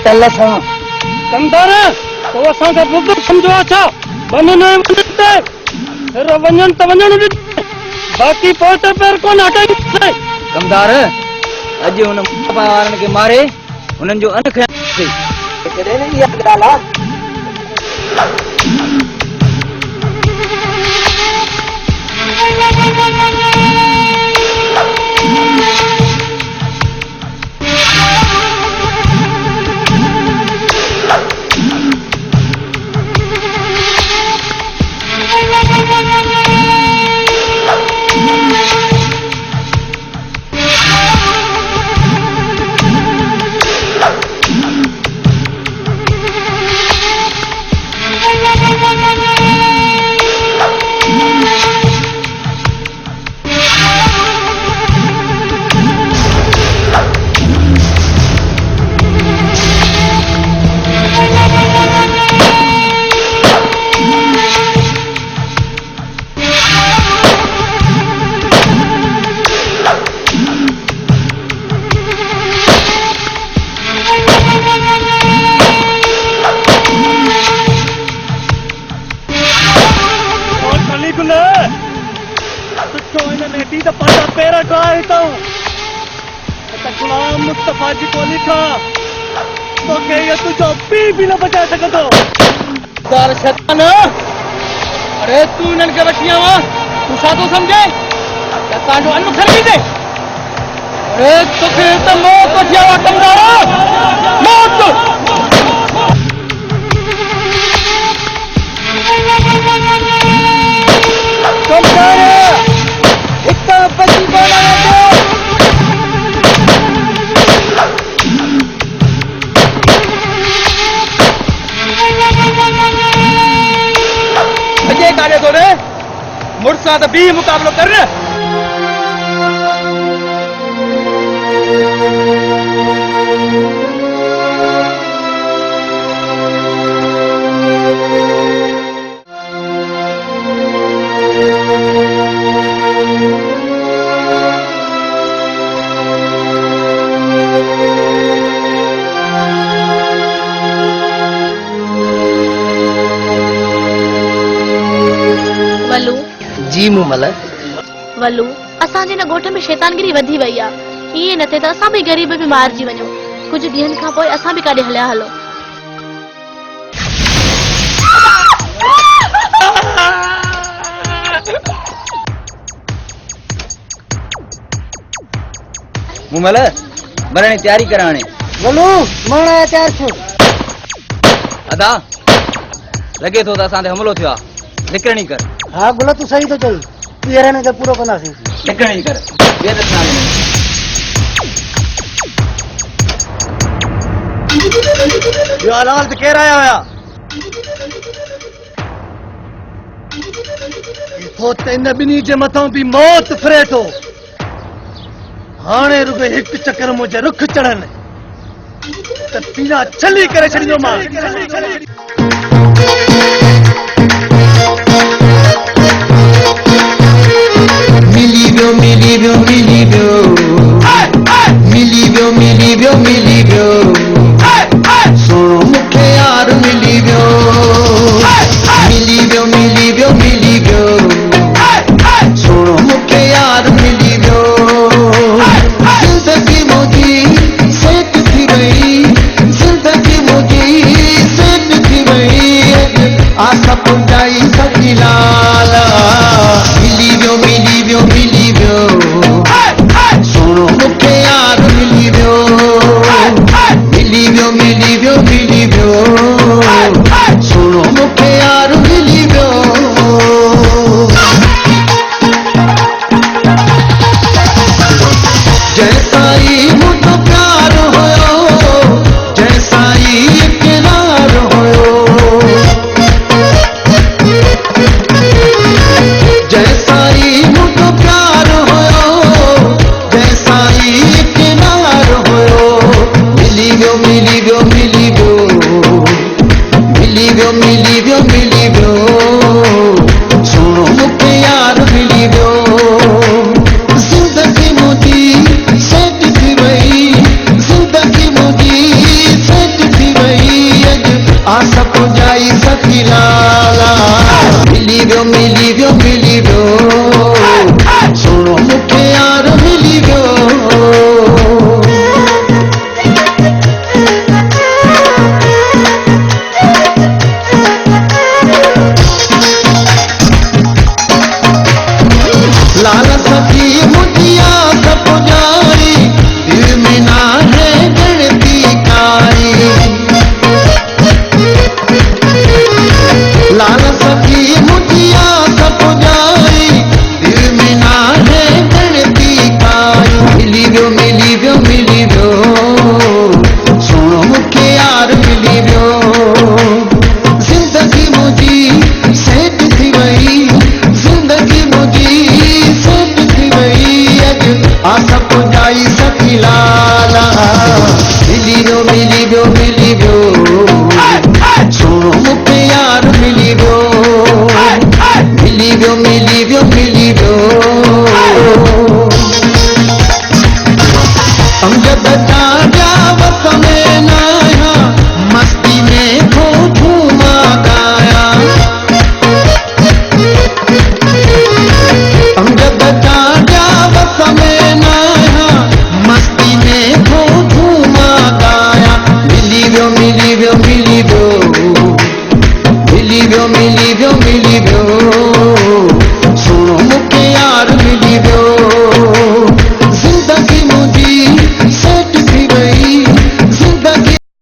तल सां कमदार तो असांखे बुज़ुर्ग सम्झो आहे छा वञनि ते फिर वञनि त वञण ॾिजे बाक़ी पोइ त पैर कोन हटाईंदे कमदार अॼु हुन वारनि खे मारे हुननि जो अन खयां इहा ॻाल्हि आहे कोई गुल तो इन में दी तो पाटा पैर ठाए तो गुलाम मुस्तफा जी को लिखा तो के ये तुझो भी न बचा सकतो दार शैतान अरे तू इनन के वठिया वा तू सादो समझे या तांजो अन खरबी दे अरे तोखे तो मौत वठिया वा कमदार मौत अजय काले थोड़े मुड़सा तो भी मुकाबलो कर रहे जी मुमल वल्लू असांजे न गोठ में शैतानगिरी वधी वई आहे इहे न थे त असां भी गरीब भी मारजी वञो कुछ ॾींहंनि खां पोइ असां भी काॾे हलिया हलो मुमल मरण जी तैयारी कर हाणे बोलू माणा तैयार छो अदा लगे थो त असां ते हमलो थियो आहे निकरणी कर हाँ गुला तू सही तो चई तू यार ने पूरो कंदासीं निकरणी कर बेदत ना यो अलाल ते केर आया हुया तो इन बिनी जे मथां भी मौत फिरे थो हाणे रुगो हिकु चक्कर मुंहिंजे रुख चढ़नि त पीला छली करे छॾींदो मां मिली वियो मिली वियो मिली वियो मिली वियो मिली वियो मिली वियो सोनो मूंखे यार मिली वियो मिली वियो मिली वियो मिली वियो सोनो मूंखे यार मिली वियो जिंदगी मुंहिंजी सेट थी वई जिंदगी मुंहिंजी सेट थी वई आस पुंजाई सखी लाला मिली वियो मिली वियो मिली वियो सोनो मूंखे यार मिली वियो मिली वियो मिली वियो मिली वियो सोनो मूंखे यार मिली वियो जैसा ही मुझको प्यार होयो जैसा ही इकरार होयो जैसा ही मुझको प्यार होयो जैसा ही इकरार होयो मिली वियो मिली वियो मिली वियो मिली वियो मिली वियो मिली वियो सोनो मूंखे यार मिली वियो जिंदगी मुंहिंजी सेट थी वई जिंदगी मुंहिंजी सेट थी वई अॼु आस पुंजाई सखी लाला मिली वियो